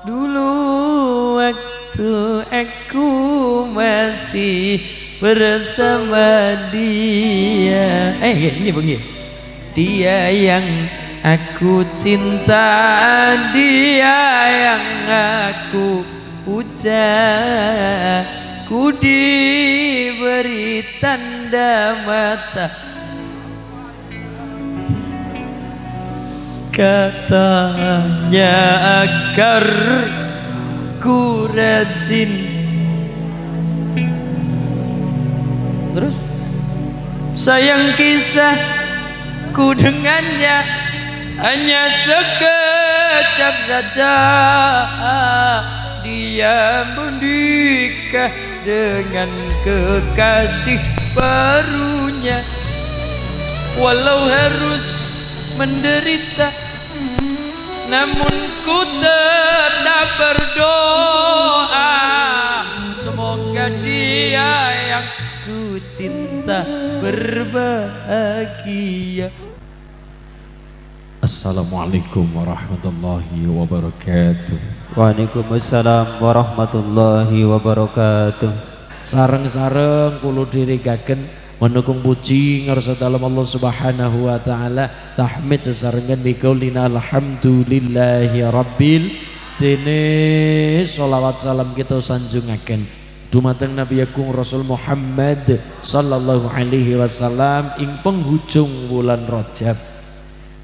Dulu waktu aku masih bersama dia. Ini bunyi. Dia yang aku cinta, dia yang aku puja. Ku diberi tanda mata, katanya agar ku rajin. Terus sayang kisahku dengannya hanya sekejap saja. Dia menikah dengan kekasih barunya, walau harus menderita, namun ku tetap berdoa semoga dia yang ku cinta berbahagia. Assalamualaikum warahmatullahi wabarakatuh. Waalaikumsalam warahmatullahi wabarakatuh. Sareng-sareng kulo dirigaken mendukung puji ngarsa dalam Allah Subhanahu wa taala, tahmid sesarengan biqaulina alhamdulillahi rabbil. Dene sholawat salam kita sanjungaken dumateng Nabi Agung Rasul Muhammad sallallahu alaihi wasallam ing penghujung wulan Rajab,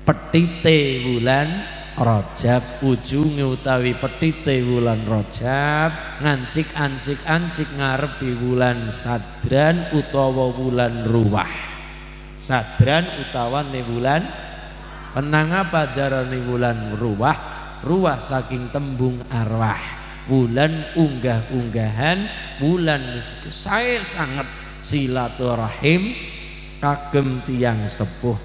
petite wulan Rajab, ujunge utawi petite wulan Rajab, ngancik ngarepi wulan Sadran utawa wulan Ruwah. Sadran utawane wulan penang apa darane wulan Ruwah? Ruwah saking tembung arwah, wulan unggah-unggahan, wulan saya sangat silaturahim kagem tiang sepuh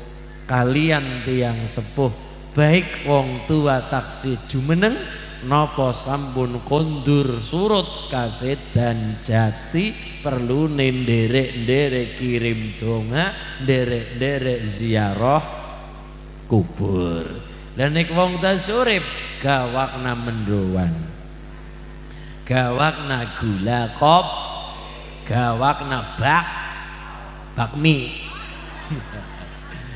kalian tiang sepuh, baik wong tua taksih jumeneng napa sampun kondur surut kaset dan jati perlu nderek kirim donga, nderek ziarah kubur. Lan nek wong tasurip gawakna mendoan, gawakna gula kop, gawakna bakmi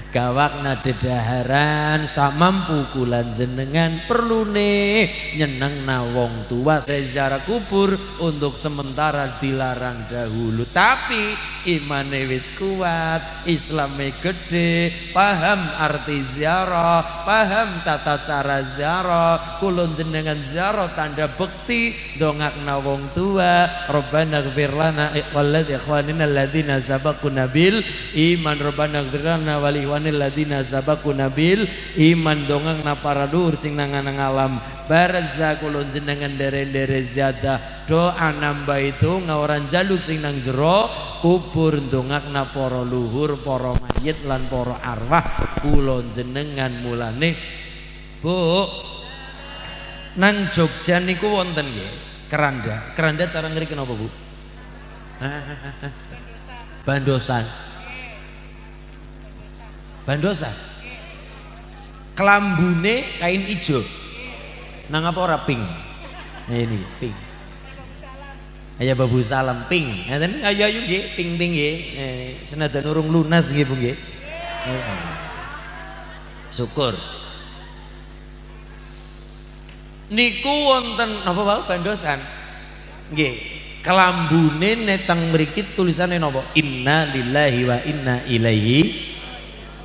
gawakna dedaharan samampu kulan jenengan perlune nyenengna wong tua sejarah kubur untuk sementara dilarang dahulu, tapi imane wis kuat, islame gede, paham arti ziarah, paham tata cara ziarah, kulon jenengan ziarah tanda bekti dongakna wong tua. Rabbana ighfir lana wal ikhwanina alladzina sabaquna bil iman, Rabbana ighfir lana wal ladina sabaku nabil iman, dongeng na para dur sing nangan alam barza kulon jenengan dere zada doa nambah itu ngawaran jaluk sing nang jero kubur, dongak na para luhur, para mayit lan para arwah kulon jenengan. Mulane Bu nang Jogja niku wonten nggih keranda cara ngeri kenapa Bu? Bandosan kelambune kain ijo nang apa ora pink. Ini pink. Aya babu salam pink. Ngaten ayo nggih pink nggih. Senajan urung lunas nggih Bu nggih. Syukur. Niku wonten apa wae bandosan. Nggih. Kelambune netang mriki tulisane napa? Inna lillahi wa inna ilaihi.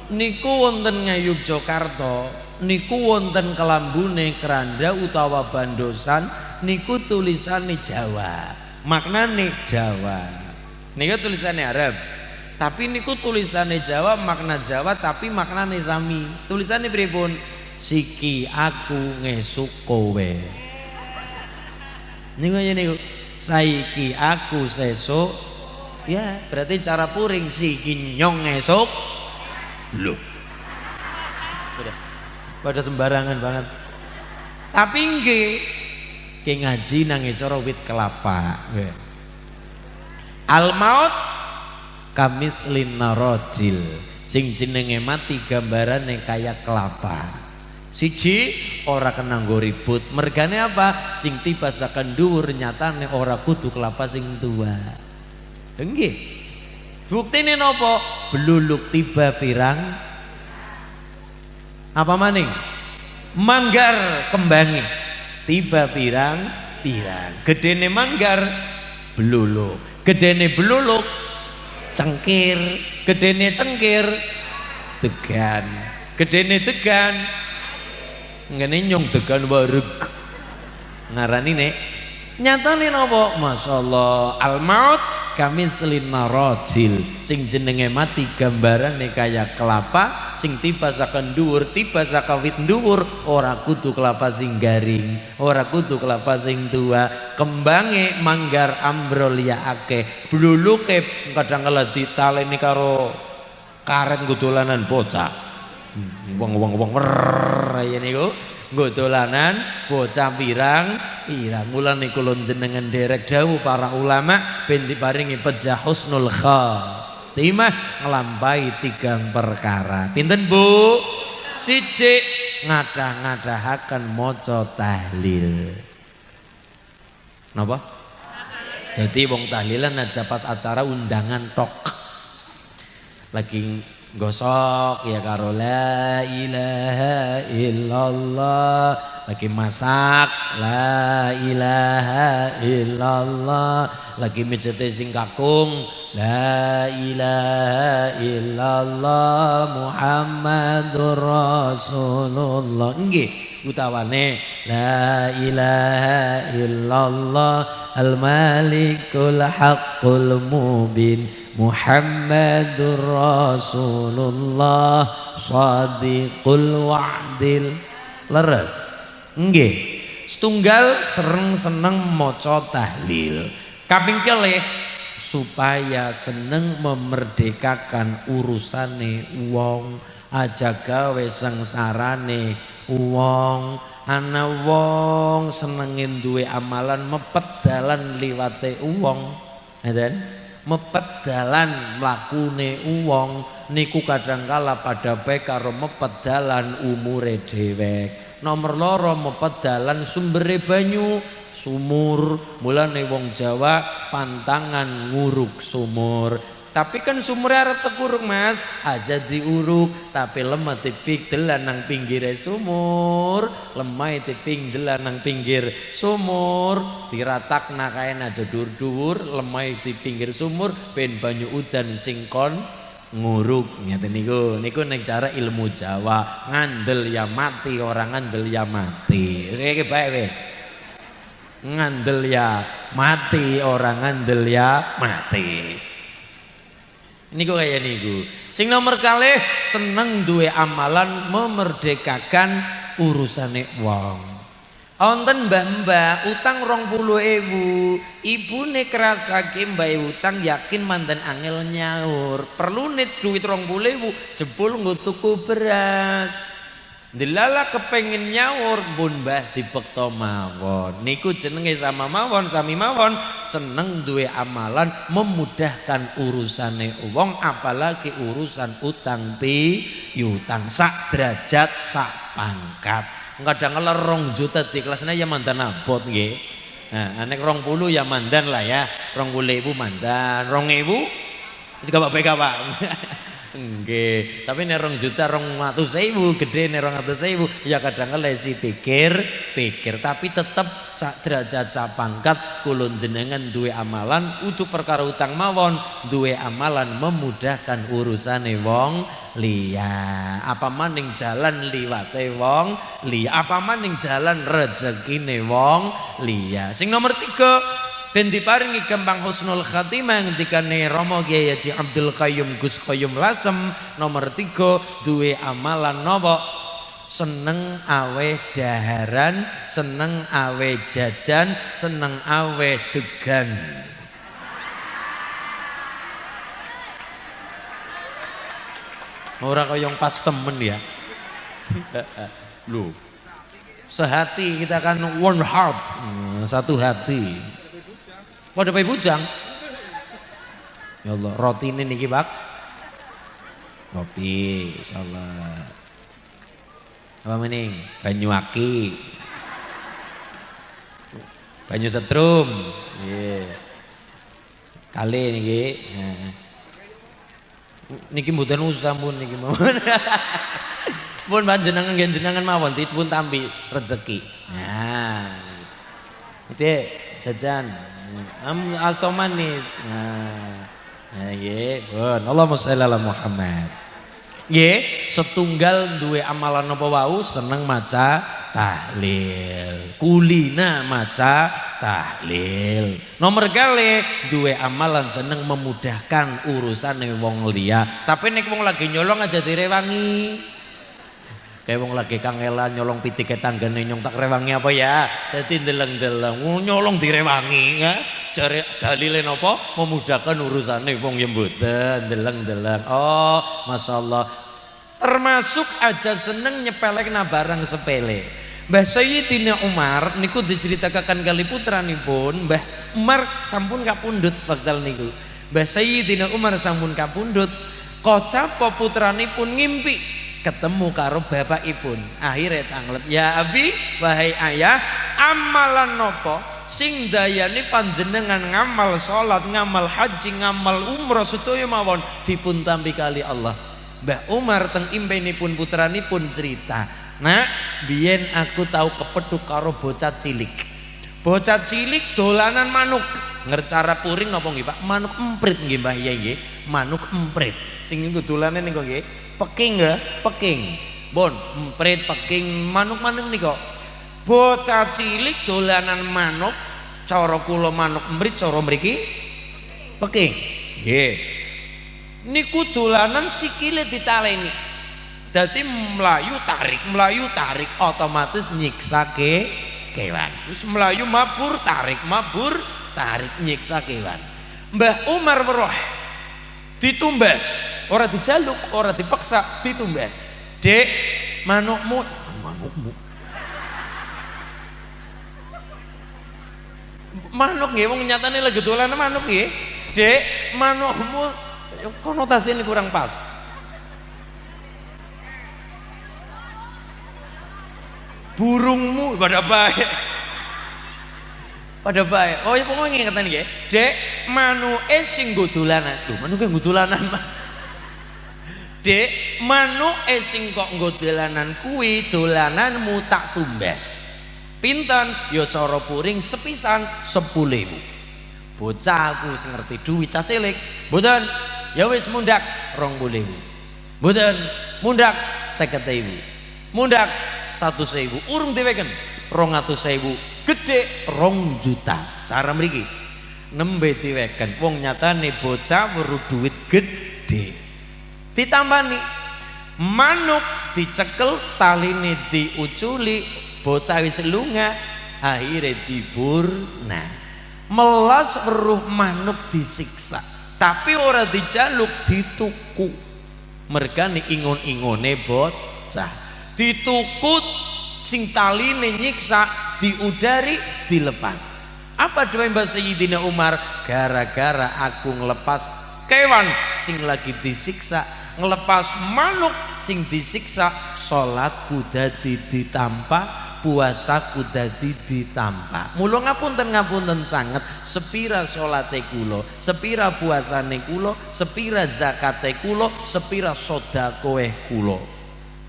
Niku wonten Ngayogyakarta niku wonten kelambune keranda utawa bandosan niku tulisane Jawa, maknane Jawa. Niku tulisane Arab, tapi niku tulisane Jawa, makna Jawa tapi maknane sami. Tulisane pripun? Siki aku ngesuk kowe. Niku saiki aku sesuk. Ya, berarti cara puring siki nyong ngesuk. Loh, pada sembarangan banget. Tapi nggih ke ngaji nang isora wit kelapa. Al maut kamitslin narajil, sing jenenge mati gambarane kaya kelapa. Siji ora kena nggo ribut. Mergane apa? Sing tiba saken dhuwur nyatane ora kudu kelapa sing tua. Nggih. Buktine napa? Bluluk tiba pirang apa maning? Manggar kembange. Tiba pirang-pirang. Gedene manggar bluluk. Gedene bluluk cengkir. Gedene cengkir degan. Gedene degan ngene nyong degan wareg. Ngarani nek nyatane napa? Masyaallah al maut kamislin narajil. Sing jenenge mati gambarane kaya kelapa sing tiba saka dhuwur, tiba saka wit dhuwur, ora kudu kelapa sing garing, ora kudu kelapa sing tua. Kembange manggar ambrol ya akeh, bluluke kadang kala ditaleni karo karet dolanan bocah. Wong wer niku nggo dolanan bocah pirang. Mulane kula jenengan derek dawuh para ulama ben diparingi pejah husnul khatimah nglampahi 3 perkara. Pinten Bu? Siji ngadah-ngadahaken maca tahlil. Napa? Jadi wong tahlilan aja pas acara undangan tok. Lagi gosok ya karo la ilaha illallah, lagi masak la ilaha illallah, lagi mijete sing kakung la ilaha illallah Muhammadur Rasulullah. Nggih utawane la ilaha illallah al malikul haqqul mubin Muhammadur Rasulullah shadiqul wa'dil. Leres nggih. Setunggal seneng maca tahlil. Kaping kelih supaya seneng memerdekakan urusane wong, aja gawe sengsarane wong. Ana wong senengin duwe amalan mepet dalan liwate wong, ngeten. Mepet dalan mlakune wong niku kadangkala pada bae karo mepet dalan umure dhewek. Nomor loro mepet dalan sumbere banyu sumur. Mulane wong Jawa pantangan nguruk sumur. Tapi kan sumur arep tekuruk Mas, aja diuruk, tapi lemah tipik delan nang pinggire sumur, lemah tipik delan nang pinggir sumur, diratakna kaen aja dur-dur, lemah di pinggir sumur, ben banyu udan sing kon nguruk. Ngeten niku nek cara ilmu Jawa, ngandel ya mati, orang ngandel ya mati. Iki bae wis. Ngandel ya mati, orang ngandel ya mati. Niku kaya niku. Sing nomor kalih seneng duwe amalan memerdekakan urusane wong. Wonten mbah-mbah utang 20.000, ibune kerasake mbahe utang yakin mandan angel nyaur. Perlu net duit 20.000 jebul nggo tuku beras. Delala kepengin nyaur pun mbah dipekto mawon. Niku jenenge sama mawon, sami mawon seneng duwe amalan memudahkan urusane wong, apalagi urusan utang piutang sak derajat sak pangkat. Kadang kala 2 juta di kelasnya ya mandan abot nggih. Nah, nek 20 ya mandan lah ya. 20.000 mandan, 2.000 juga Pak. Nggih, tapi nek 2 juta 200.000 gede, nek 200.000 ya kadang kala si pikir, tapi tetep sak derajat sak pangkat kula jenengan duwe amalan untuk perkara utang mawon, duwe amalan memudahkan urusane wong liya. Apa maning dalan liwate wong liya, apa maning dalan rezekine wong liya. Sing nomor 3 ben diparingi gampang husnul khatimah ngendikane Rama Kyai Haji Abdul Qayyum Gus Qayyum Lasem. Nomor 3 duwe amalan napa? Seneng awe daharan, seneng awe jajan, seneng awe degan. Ora kaya yang pas temen ya. Loh. Sehati kita kan one heart, satu hati. Pada Pak Bujang. Ya Allah, roti ini niki Pak. Kopi, insyaallah. Apa mening? Banyu aki. Banyu setrum. Nggih. Kali niki. Nah. Niki mboten usah pun niki mawon. Pun panjenengan nggih jenengan mawon dipun tampi rezeki. Nah. Dek jajan. Asto manis. Nah. Nah nggih, pun Allahumma sholli ala Muhammad. Nggih, setunggal duwe amalan apa wau seneng maca tahlil. Kulina maca tahlil. Nomor kali duwe amalan seneng memudahkan urusan wong liya. Tapi nek wong lagi nyolong aja direwangi. Kayak wong lagi kangelan nyolong pitike tanggane nyong tak rewangi apa ya? Dadi ndeleng-ndeleng nyolong direwangi ya. Jare dalile napa? Memudahkan urusane wong ya mboten ndeleng-ndeleng. Oh, masyaallah. Termasuk aja seneng nyepelekna barang sepele. Mbah Sayyidina Umar niku diceritakan kali putranipun, Mbah Umar sampun kapundhut wekdal niku. Mbah Sayyidina Umar sampun kapundhut, kocapa putranipun ngimpi ketemu karo bapakipun. Akhirnya tanglep, ya abi, wahai ayah, amalan nopo sing dayani panjenengan ngamal salat, ngamal haji, ngamal umrah sedaya mawon dipun tampi kali Allah. Mbah Umar teng impenipun putranipun cerita, nak biyen aku tahu kepethuk karo bocah cilik. Bocah cilik dolanan manuk. Ngercara puring napa nggih Pak? Manuk emprit nggih Mbah Yai nggih. Manuk emprit. Sing niku dolane niku nggih. Peking ya, peking. Bon, emprit peking manuk-manuk nika. Bocah cilik dolanan manuk, cara kula manuk emprit, cara mriki peking. Nggih. Niku dolanan sikile ditaleni. Dadi mlayu tarik otomatis nyiksake kewan. Terus mlayu mabur tarik nyiksa kewan. Mbah Umar weruh ditumbas, ora dijaluk, ora dipaksa, ditumbas. Dek, manukmu. Manuk nggih wong nyatane lagi dolanan manuk nggih. Dek, manukmu konotasinya kurang pas. Burungmu pada baik. Pada baik. Oh ya pokoknya ingetan nggih. Dek, manuke sing nggo dolanan. Lho, manuke nggo dolanan, Pak. Dek, manuke sing kok nggo dolanan kuwi dolananmu tak tumbas. Pinten? Ya cara puring sepisan 10.000. Bocah aku sing ngerti duit cah cilik. Mboten. Ya wis mundak 20.000. Mboten. Mundak 50.000. Mundak 100.000. Urung diweken 200.000. Gede 2 juta. Cara mriki nembe diweken wong nyatane bocah weruh duit gede. Ditambani manuk dicekel, taline diuculi, bocah wis lunga, akhire diburna. Melas weruh manuk disiksa, tapi ora dijaluk, dituku. Mergane ingon-ingone bocah ditukut, sing taline nyiksa, diudari, dilepas. Apa doa Mbah Sayyidina Umar? Gara-gara aku ngelepas kewan sing lagi disiksa, ngelepas manuk sing disiksa, salatku dadi ditampa, puasaku dadi ditampa. Mula ngapunten sanget, sepira salate kula, sepira puasane kula, sepira zakate kula, sepira sedekahe kula.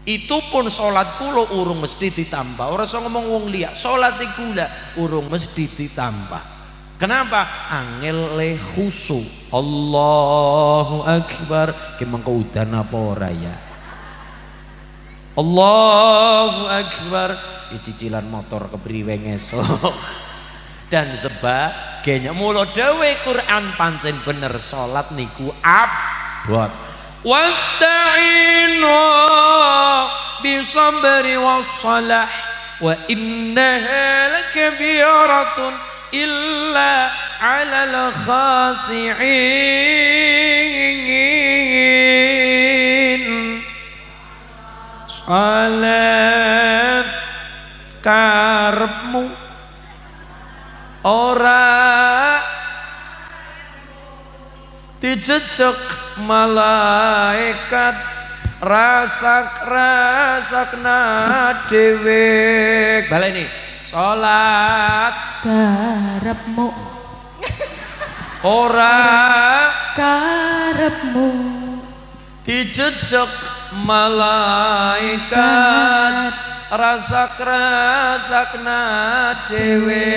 Itu pun sholat kula urung mesti ditampa. Ora iso ngomong wong liya, sholat kula urung mesti ditampa. Kenapa? Angel le khusu. Allahu Akbar. Ki mengko udan apa ora ya? Allahu Akbar. Cicilan motor kepriwe ngesok. Dan sebagainya. Mula dawuh Quran pancen bener sholat niku abot. Wasta'inu bisabri wassalah wa innaha lakabiratun illa 'alal khasi'in. Salat karepmu ora dijejek malaikat, rasakna dhewe baleni salat karepmu ora karepmu dijejek malaikat rasakna dhewe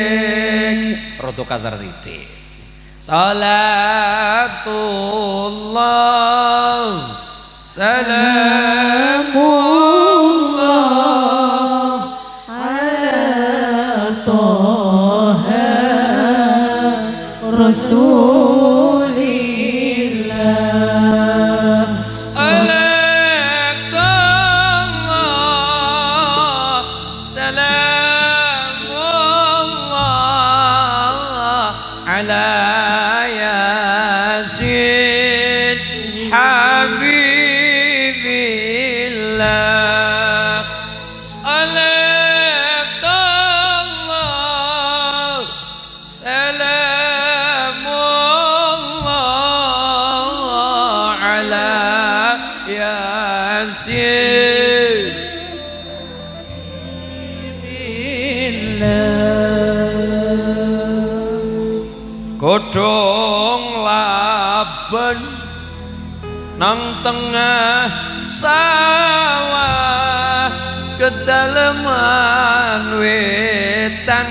rada kasar sithik salatullah salamullah ala toha rasulillah alakallah salamullah ala yasin habibillah salatullah salamullah ala yasin godhong laban nang tengah sawah kedalaman wetan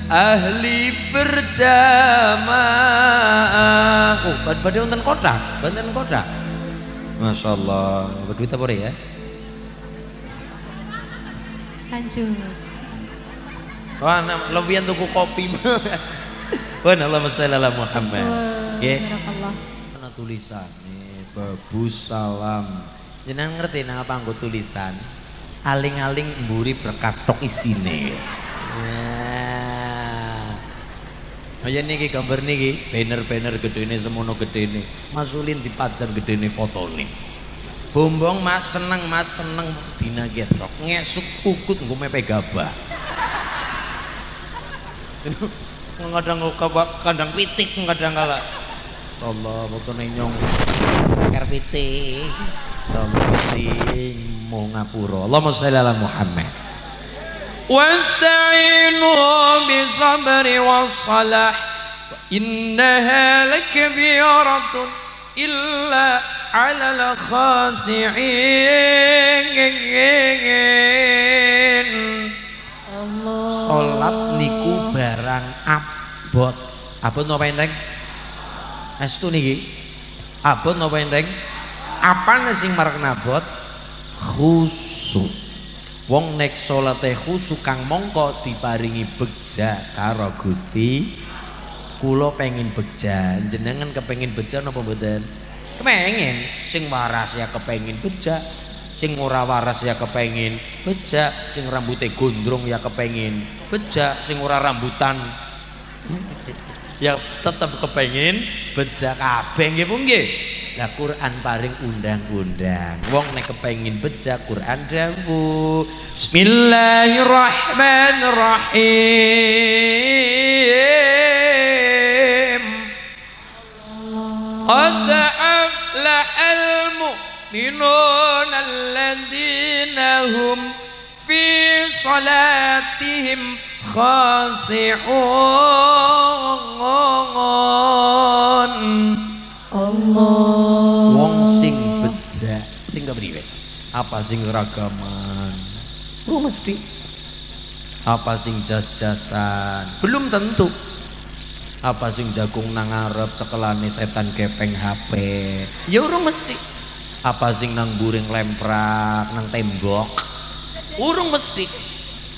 ahli berjamaah oh badhe wonten kotak Masya Allah berduit apa ya lanjut wah lebihan tuku kopi wa Allahumma sholli ala Muhammad nggih barakallah ana tulisane babus salam jenengan ngerti nang apa nggo tulisan aling-aling mburi berkatok isine ya niki gambar niki banner gedene semono gedene Mas Ulin dipajang gedene fotone bombong mas seneng dina getok ngesuk kukut nggo mepe gabah kadang pitik kadang kala insyaallah fotone nyong RPT Sampai mau ngapura Allahumma sholli ala Muhammad wasta'inu bisabri wassalah innaha lakabiratun illa ala al-khasi'in salat niku barang abot napa enteng estu niki abot napa enteng apane sing marakna abot khusyuk wong nek salate khusyuk kang mongko diparingi begja karo Gusti kula pengin begja jenengan kepengin begja napa mboten kepengin sing waras ya kepengin begja sing ora waras ya kepengin begja sing rambute gondrong ya kepengin begja sing ora rambutan ya tetep kepengin begja kabeh nggih Bu nggih lah Quran paring undang-undang wong nek kepengin begja Quran dawuh Bismillahirrahmanirrahim qad aflahal mu'minun alladzina hum fi salatihim khashi'un Allah wong sing beja sing kepriwe apa sing ragaman mesti apa sing jas-jasan belum tentu apa sing jagung nang ngarep cekelane setan gepeng HP ya urung mesti apa sing nang buring lemprak nang tembok urung mesti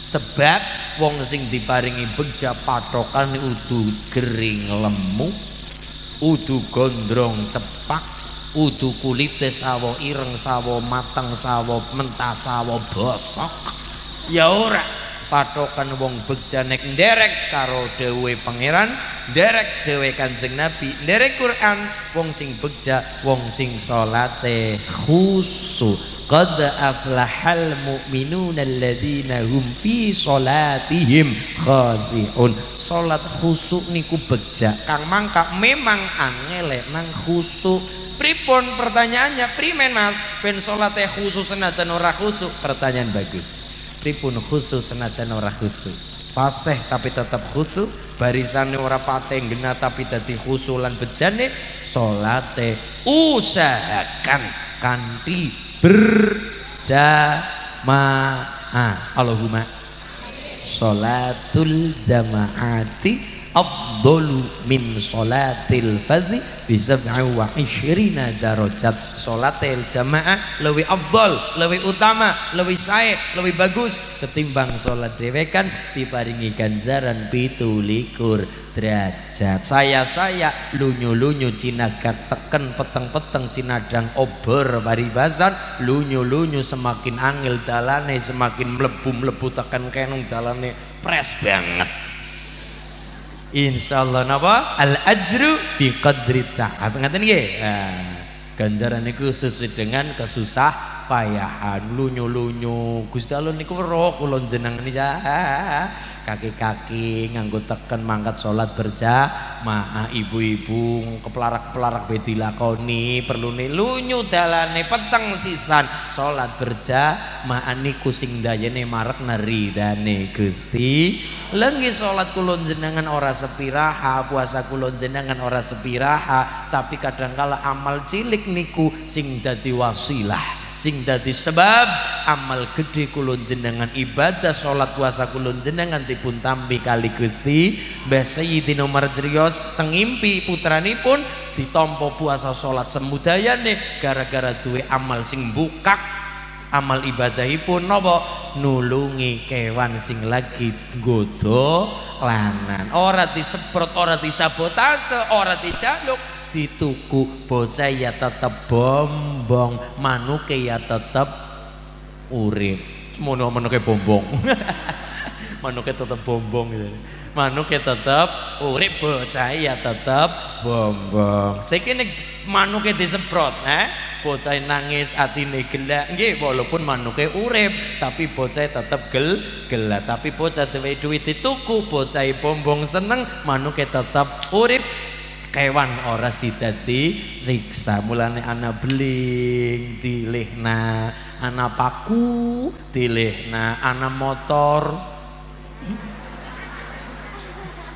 sebab wong sing diparingi begja patokan udu gering lemu udu gondrong cepak udu kulite sawo ireng sawo mateng sawo mentah sawo bosok ya ora patokan wong begja nek nderek karo dewe pangeran nderek dewe Kanjeng Nabi nderek Quran wong sing begja wong sing salate khusyuk qad aflahal mu'minuna alladzina hum fi salatihim khashi'un salat khusyuk niku begja kang mangka memang angel nang khusyuk Pripun pertanyaannya? Primen Mas? Ben salate khusus senajan ora khusyuk. Pertanyaan bagus. Pripun khusus senajan ora khusyuk? Fasih tapi tetap khusyuk, barisane ora pateng genah tapi dadi khusyuk lan bejane salate usahakan kanthi berjamaah. Allahumma sholatul jamaati afdalu min sholatil fardhi bi 27 darajat. Sholatil jamaah lebih afdal, lebih utama, lebih sae, lebih bagus ketimbang sholat dhewekan, diparingi ganjaran 27 derajat. Saya lunyu-lunyu cinagak teken peteng-peteng cinadang obor paribasan, lunyu-lunyu semakin angel dalane, semakin mlebu-mlebu tekan kenung dalane pres banget. Insyaallah napa al ajru bi qadri ta'ab. Ngaten nggih. Ganjaran niku sesuai dengan kesusah payahan. Lunyu-lunyu Gusti Allah niku weruh kula jenengan ya. Kaki-kaki nganggo teken mangkat salat berjamaah, ibu-ibu kepelarak-pelarak be dilakoni, perlune lunyu dalane peteng sisan salat berjamaah niku sing dayane marek neridane Gusti. Lenggi salat kula jenengan ora sepiraha, puasa kula jenengan ora sepiraha, tapi kadangkala amal cilik niku sing dadi wasilah, sing dadi sebab amal gede kula jenengan, ibadah salat puasa kula jenengan dipun tampi kali Gusti. Mbah Sayyidina Umar Jerios teng ngimpi putranipun ditampa puasa salat semudayane gara-gara duwe amal sing bukak. Amal ibadahipun napa? Nulungi kewan sing lagi nggodha lanan. Ora disemprot, ora disabotase, ora dijaluk, dituku. Bocah ya tetep bombong, manuke ya tetep urip. Manuke bombong. Manuke tetep bombong gitu. Manuke tetep urip, bocah ya tetep bombong. Saiki nek manuke disemprot, bocah nangis atine gelak nggih, walaupun manuke urip tapi bocah tetep gelak. Tapi bocah duwe duit dituku, bocah bombong seneng, manuke tetep urip. Kewan ora sidadi siksa. Mulane ana beling dilihna, ana paku dilihna, ana motor.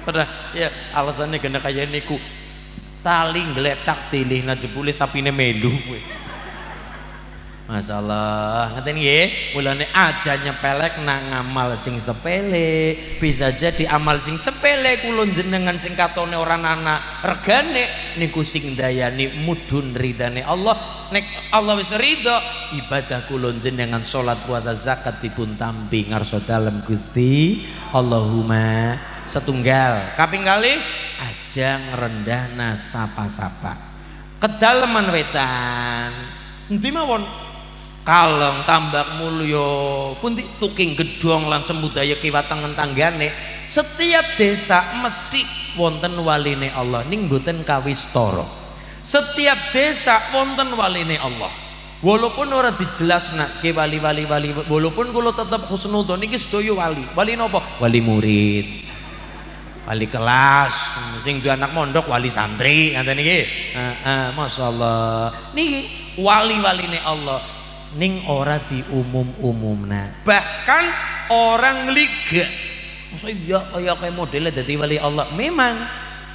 Padahal ya alasannya gena kaya niku tali ngletak dilihna jebule sapine melu kowe. Masyaallah, ngeten nggih. Mulane aja nyepelek nang amal sing sepele. Bisa jadi amal sing sepele kula jenengan sing katone ora ana regane niku sing dayani mudhun ridane Allah. Nek Allah wis ridho, ibadah kula jenengan salat puasa zakat dipun tampi ngarsa dalem Gusti. Allahumma setunggal. Kaping kalih aja ngrendahna sapa-sapa. Kedalaman wetan endi mawon? Kalong tambak mulya pundi tuking gedhong lan semudaya kiwatengen tanggane. Setiap desa mesti wonten waline Allah ning mboten kawistara. Setiap desa wonten waline Allah. Walaupun ora dijelasnake wali-wali, walaupun kula tetep husnudzon iki sedaya wali. Wali napa? Wali murid. Wali kelas, sing duwe anak mondok wali santri, ngaten iki. Masyaallah. Niki wali-waline Allah. Ning ora diumum-umumna. Bahkan orang liga masa iya kayak modelnya dadi wali Allah. Memang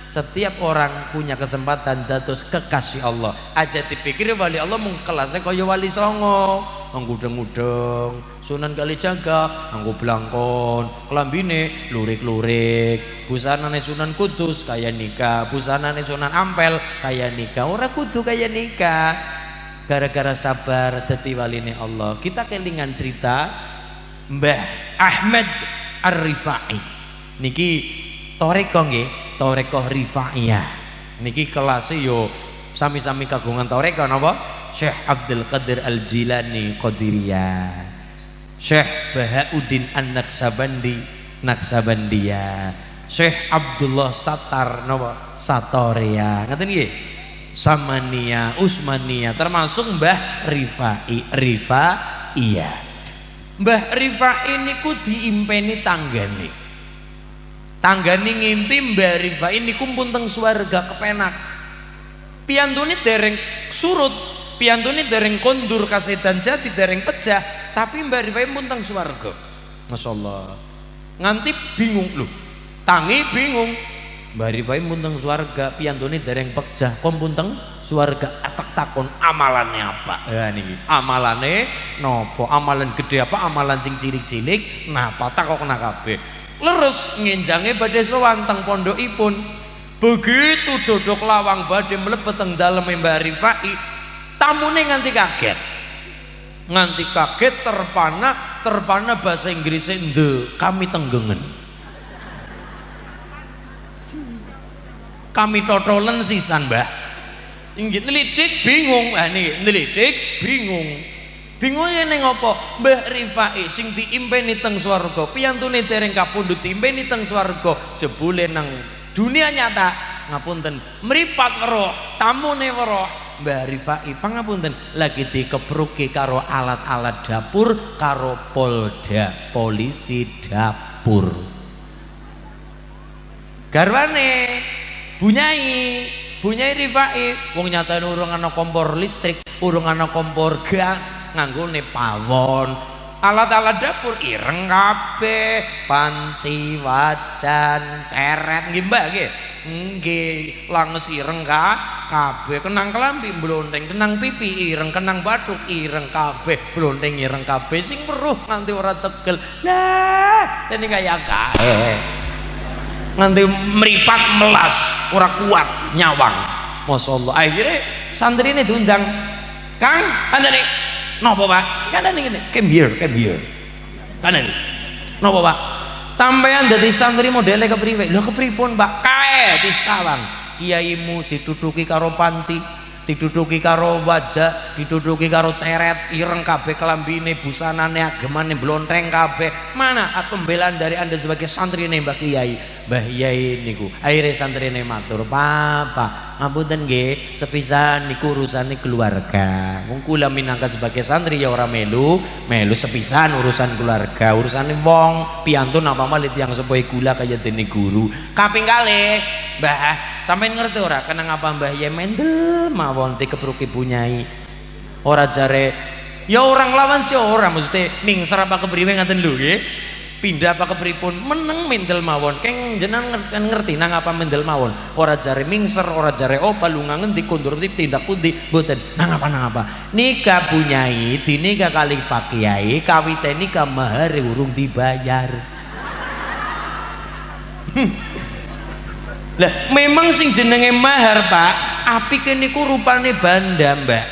setiap orang punya kesempatan dados kekasih Allah. Aja dipikir wali Allah mung kelasnya kaya wali songo, ngudeng-ngudeng, Sunan Kalijaga nganggo blangkon, klambine lurik-lurik, busanane Sunan Kudus kaya nikah, busanane Sunan Ampel kaya nikah. Ora kudu kaya nikah. Gara-gara sabar dadi waline Allah. Kita kelingan cerita Mbah Ahmad Ar-Rifai niki toreko nggih, toreko Rifaiyah niki kelasnya yo sami-sami kagungan toreko napa? Syekh Abdul Qadir Al-Jilani Qadiriyah, Syekh Bahauddin An-Naksabandi Naksabandiyah, Syekh Abdullah Sattar napa? Satoria. Ngaten nggih? Samaniyah, Usmaniyah, termasuk Mbah Rifai, Rifaiyah. Mbah Rifai niku diimpeni tanggane. Tanggane ngimpi Mbah Rifai niku pun teng swarga kepenak. Piyantune dereng surut piantune dereng kondur kasedan jati dereng pecah tapi mbari wae mun teng swarga. Masyaallah. Nganti bingung lho. Tangi bingung. Mbari wae mun teng swarga piantune dereng pecah kon pun teng swarga atak takon amalane apa? Ya niki. Amalane nopo? Amalan gede apa? Amalan sing cilik-cilik napa takokna kabeh. Leres ngenjange badhe sowan teng pondokipun. Begitu dodok lawang badhe mlebet teng daleme Mbah Rifai, tamune nganti kaget. Nganti kaget terpana bahasa Inggrisnya kami tenggengen. Kami totolen sisan, Mbah. Inggih nelidik bingung, niki nelidik bingung. Bingungnya ning apa? Mbah Rifai sing diimpeni teng swarga, piyantune dereng kapundhut diimpeni teng swarga, jebule nang dunia nyata ngapunten mripat roh, tamune roh Mbah Rifai pangapunten lagi dikepruki karo alat-alat dapur karo polda, polisi dapur. Garwane Bunyai Rifai wong nyatane urung ana kompor listrik, urung ana kompor gas, nganggone pawon. Alat-alat dapur ireng kabeh, panci, wajan, ceret nggih Mbah nggih. Nggih, langes ireng kabeh, kenang kelambi mlonteng, kenang pipi ireng, kenang bathuk ireng kabeh, blonteng ireng kabeh sing weruh nganti ora tegel. Lah, dene kaya kae. Nganti meripat melas ora kuat nyawang. Masyaallah. Akhirnya santrine diundang, "Kang, andane napa Pak?" Kandhane ngene, "Came here." Kandhane. Napa Pak? Sampeyan dadi santri modele kepriwe? Lho kepripun Pak? Kae disawang. Kiaimu diduduki karo panci, diduduki karo wajah, diduduki karo ceret, ireng kabeh kelambine, busanane, agemane blonteng kabeh. Mana pembelaan dari Anda sebagai santri Mbah Kiai? Mbah Yai niku akhire santrine matur, "Papa, ngapunten nggih, sepisan niku urusane keluarga. Wong kula minangka sebagai santri ya ora melu sepisan urusan keluarga, urusane wong piantun apa malit yang sepoi kula kaya dene guru." Kaping kalih, "Mbah, sampeyan ngerti ora kenang apa Mbah Yai mendel mawon dikepruki Bunyai?" Ora jare, "Ya orang lawan sih ora, mesti mingser apa kepriwe ngaten lho nggih. Pindah apa kepripun meneng mendel mawon keng jenengan ngerti nang apa mendel mawon." Ora jare mingser, ora jare opa lunga ngendi kondur tindak pundi mboten nang apa nikah Bunyai dinikah kali Pak Kiai kawite nikah mahar urung dibayar. Lah memang sing jenenge mahar Pak apike niku rupane banda Mbak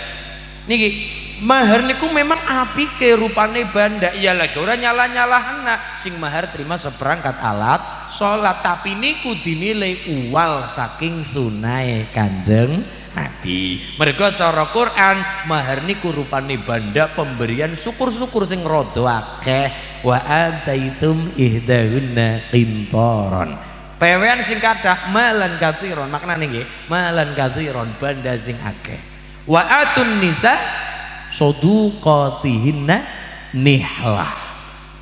niki. Mahar niku memang apike rupane banda, ya lagi ora nyalah-nyalahna sing mahar terima seperangkat alat sholat, tapi niku dinilai uwal saking sunai Kanjeng Nabi. Mergo cara Quran mahar niku rupane banda pemberian syukur-syukur sing rada akeh. Wa ataitum ihdahunna qintaron, pewean sing kathah malan katsiron, maknane nggih malan katsiron banda sing akeh. Wa atun nisa soduqatihinna nihlah,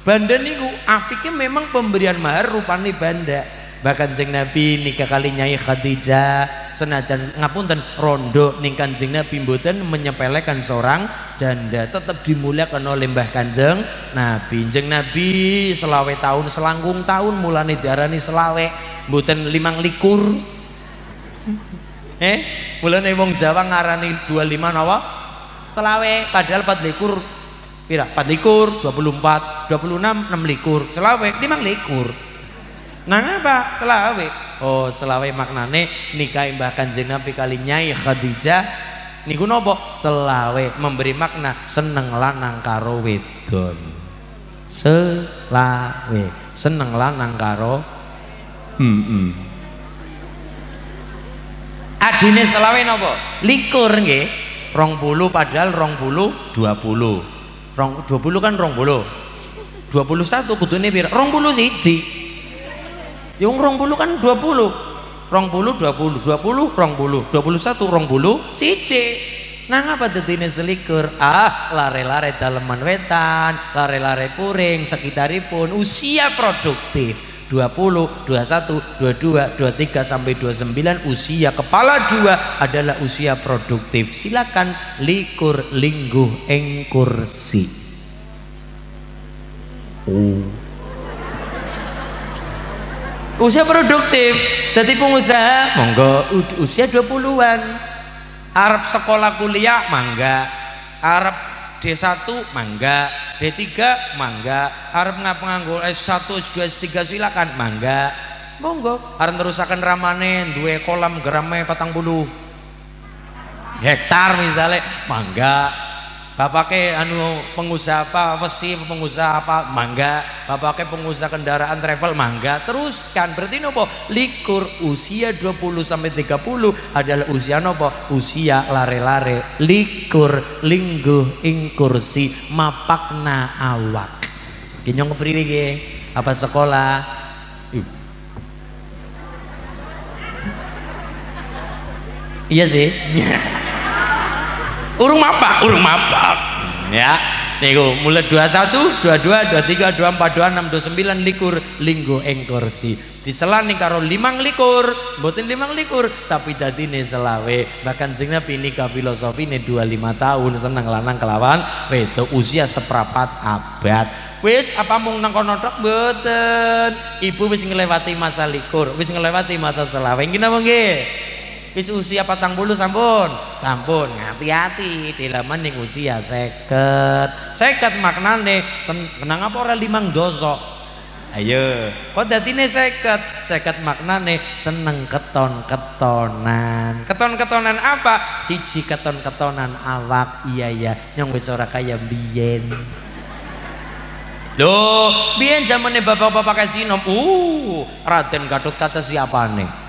banda niku apike memang pemberian mahar rupane banda. Bahkan Kanjeng Nabi nikah kali Nyai Khadijah senajan ngapunten rondo ning Kanjeng Nabi mboten menyepelekan seorang janda, tetap dimuliakan oleh Mbah Kanjeng Nabi. Kanjeng Nabi selawe tahun selangkung tahun mulane diarani selawe mboten 25. Mulane wong Jawa ngarani 25 napa? Selawe, padahal 24 pira? 24, 24, 26, 26, selawe, 25. Nang apa? Selawe. Oh, selawe maknane nikah Mbah Kanjeng Nabi kali Nyai Khadijah niku napa? Selawe memberi makna seneng lanang karo wedon. Selawe, seneng lanang karo adine selawe napa? 21 nggih. 20 padahal 20 20 kan 20 21 kudune pira 20 siji yang 20 kan 20 20 20 20 20 21 20 siji. Nang apa dadine selikur? Lare-lare daleman wetan, lare-lare puring sekitaripun usia produktif 20, 21, 22, 23 sampai 29 usia kepala 2 adalah usia produktif. Silakan likur lingguh ing kursi. Usia produktif, jadi pengusaha monggo usia 20-an. Arab sekolah kuliah mangga, Arab D1 mangga, D3 mangga, Arab nganggo S1, S2, S3 silakan mangga. Monggo, arep nerusaken ramane duwe kolam gerame 40 hektar misalnya mangga. Bapake anu pengusaha apa wesi, pengusaha apa mangga, bapake pengusaha kendaraan travel mangga. Teruskan, berarti nopo likur usia 20 sampai 30 adalah usia nopo usia lare-lare. Likur lingguh ing kursi mapakna awak. Kinyong kepriwe ge apa sekolah iya sih. Urung mapak ya. Niku mulai 21, 22, 23, 24, 26, 29 likur linggo ing kursi. Diselani karo 5 likur, mboten 5 likur, tapi dadine selawe. Bahkan sing Nabi nikah filosofine 25 tahun seneng lanang kelawan wedok usia seprapat abad. Wis apa mung nang kono tok mboten. Ibu wis nglewati masa likur, wis nglewati masa selawe. Nggih napa nggih? Wis usia 40 sampun hati-hati dilaman ning usia 50 maknane seneng apa ora 5 dosa. Ayo kok dadine 50 maknane seneng keton-ketonan. Keton-ketonan apa? Siji keton-ketonan awak. Iya ya nyong wis ora kaya biyen. Loh biyen zamane bapak-bapak kasinom Raden Gatotkaca siapane?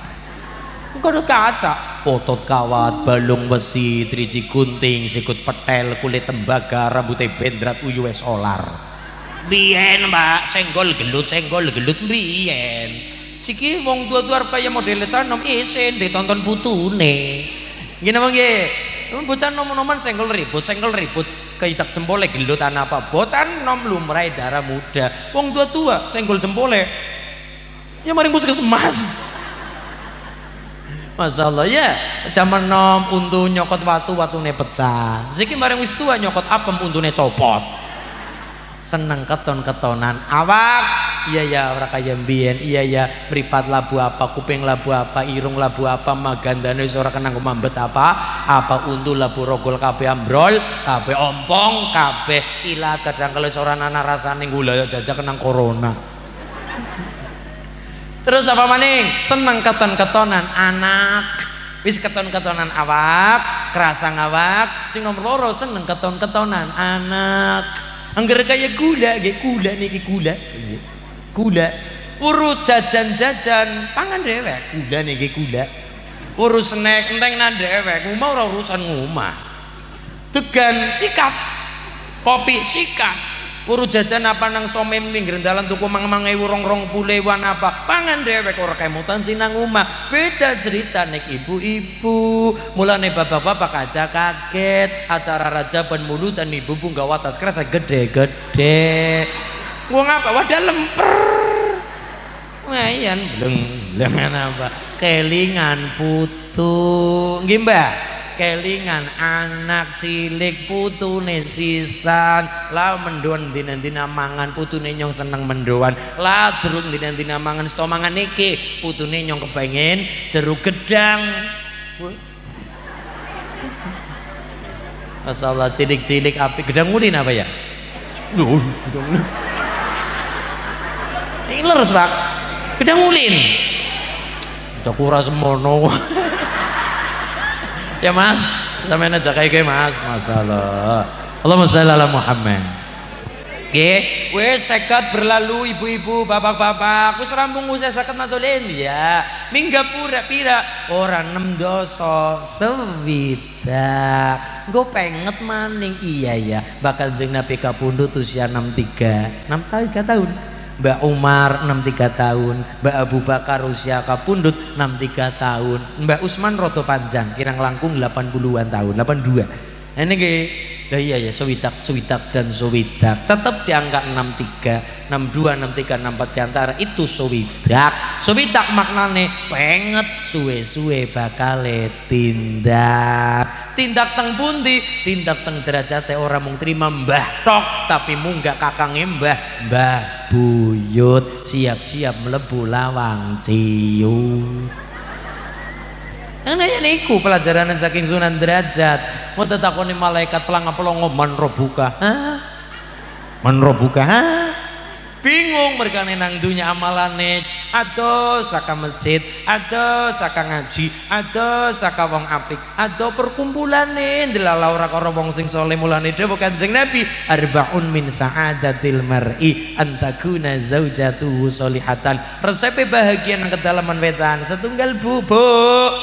Gadot kaca, otot kawat, balung besi, driji gunting, sikut petel, kulit tembaga, rambutnya bendrat, uyuwe solar. Biyen mbak, senggol gelut biyen. Siki wong tua-tua kaya model canom isen ditonton putune. Gini bang ye, bocah nom-noman senggol ribut, keitak jempole gelutan apa? Bocah nom lumrai darah muda. Wong tua-tua senggol jempole, ya mari puskesmas. Masya Allah ya, zaman nom untu nyokot watune pecah. Ziki bareng wis tua nyokot apem untune copot. Seneng keton-ketonan awak. Iya ya ora kaya mbiyen. Iya ya mripat labu apa, kuping labu apa, irung labu apa, magandane wis ora kenang mambet apa untu labu rogol kabeh ambrol, kabeh ompong, kabeh ilat kadang kala ora ana rasane gula jajak kenang corona. Terus apa maning? Seneng keton-ketonan anak. Wis keton-ketonan awak, kerasa ngawak. Sing nomor loro seneng keton-ketonan anak. Angger kaya gula, niki gula. Urut jajan-jajan, pangan dhewek. Gula niki gula. Urus snack enteng nang dhewek, ngomah ora urusan ngomah. Degan sikat. Kopi sikat. Urut jajan apa nang somem pinggir dalan tuku mang-mang 20-20 apa pangan dhewek ora kemutan sinang omah. Beda cerita nek ibu-ibu mulane bapak-bapak aja kaget acara raja ben mulutan ibu nggawa tas kerasa gede-gede wong apa wadah lemper ngayan bleng apa kelingan putu nggih Mbah kelingan anak cilik putune sisan lah mendoan dina-dina mangan putune nyong seneng mendoan lah jeruk dina-dina mangan sto mangan iki putune nyong kepengen jeruk gedang. Masalah cilik-cilik api gedang ulin apa ya? Gedang ini leres Pak gedang ulin cokura semono. Ya Mas, sampeyan aja kayak Mas, masalah. Allahumma shalli ala Muhammad. Nggih, wis 50 berlalu ibu-ibu, bapak-bapak, wis rampung usia 50 Mas Ulin ya. Mingga pira ora 6 dosa sewidak. Nggo penget maning iya ya. Bakal jeng Nabi kapundhut usia 63 tahun. Mbak Umar 63 tahun, Mbak Abu Bakar usia kapundhut 63 tahun, Mbak Usman roto panjang kirang langkung 80-an tahun, 82. Ini nggih Lah iya ya, sewidak dan sewidak tetap di angka 63, 62, 63, 64 diantara itu sewidak. Sewidak maknane penget suwe-suwe bakal tindak. Tindak teng pundi? Tindak teng derajate ora mung trima mbah tok, tapi munggah kakange mbah buyut siap-siap mlebu lawang ciu. Nanya niku pelajaran saking Sunan Derajat. Mau tetakoni malaikat pelanga-pelongo man robuka. Man robuka. Bingung mereka nang dunya amalane. Ado saka masjid, ado saka ngaji, ado saka wong apik, ado perkumpulane ndelala ora karo wong sing saleh. Mulane dawuh Kanjeng Nabi, arbaun min sa'adatil mar'i antakuna zaujatuhu sholihatan. Resepe bahagia nang kedalaman wetan setunggal bubuk,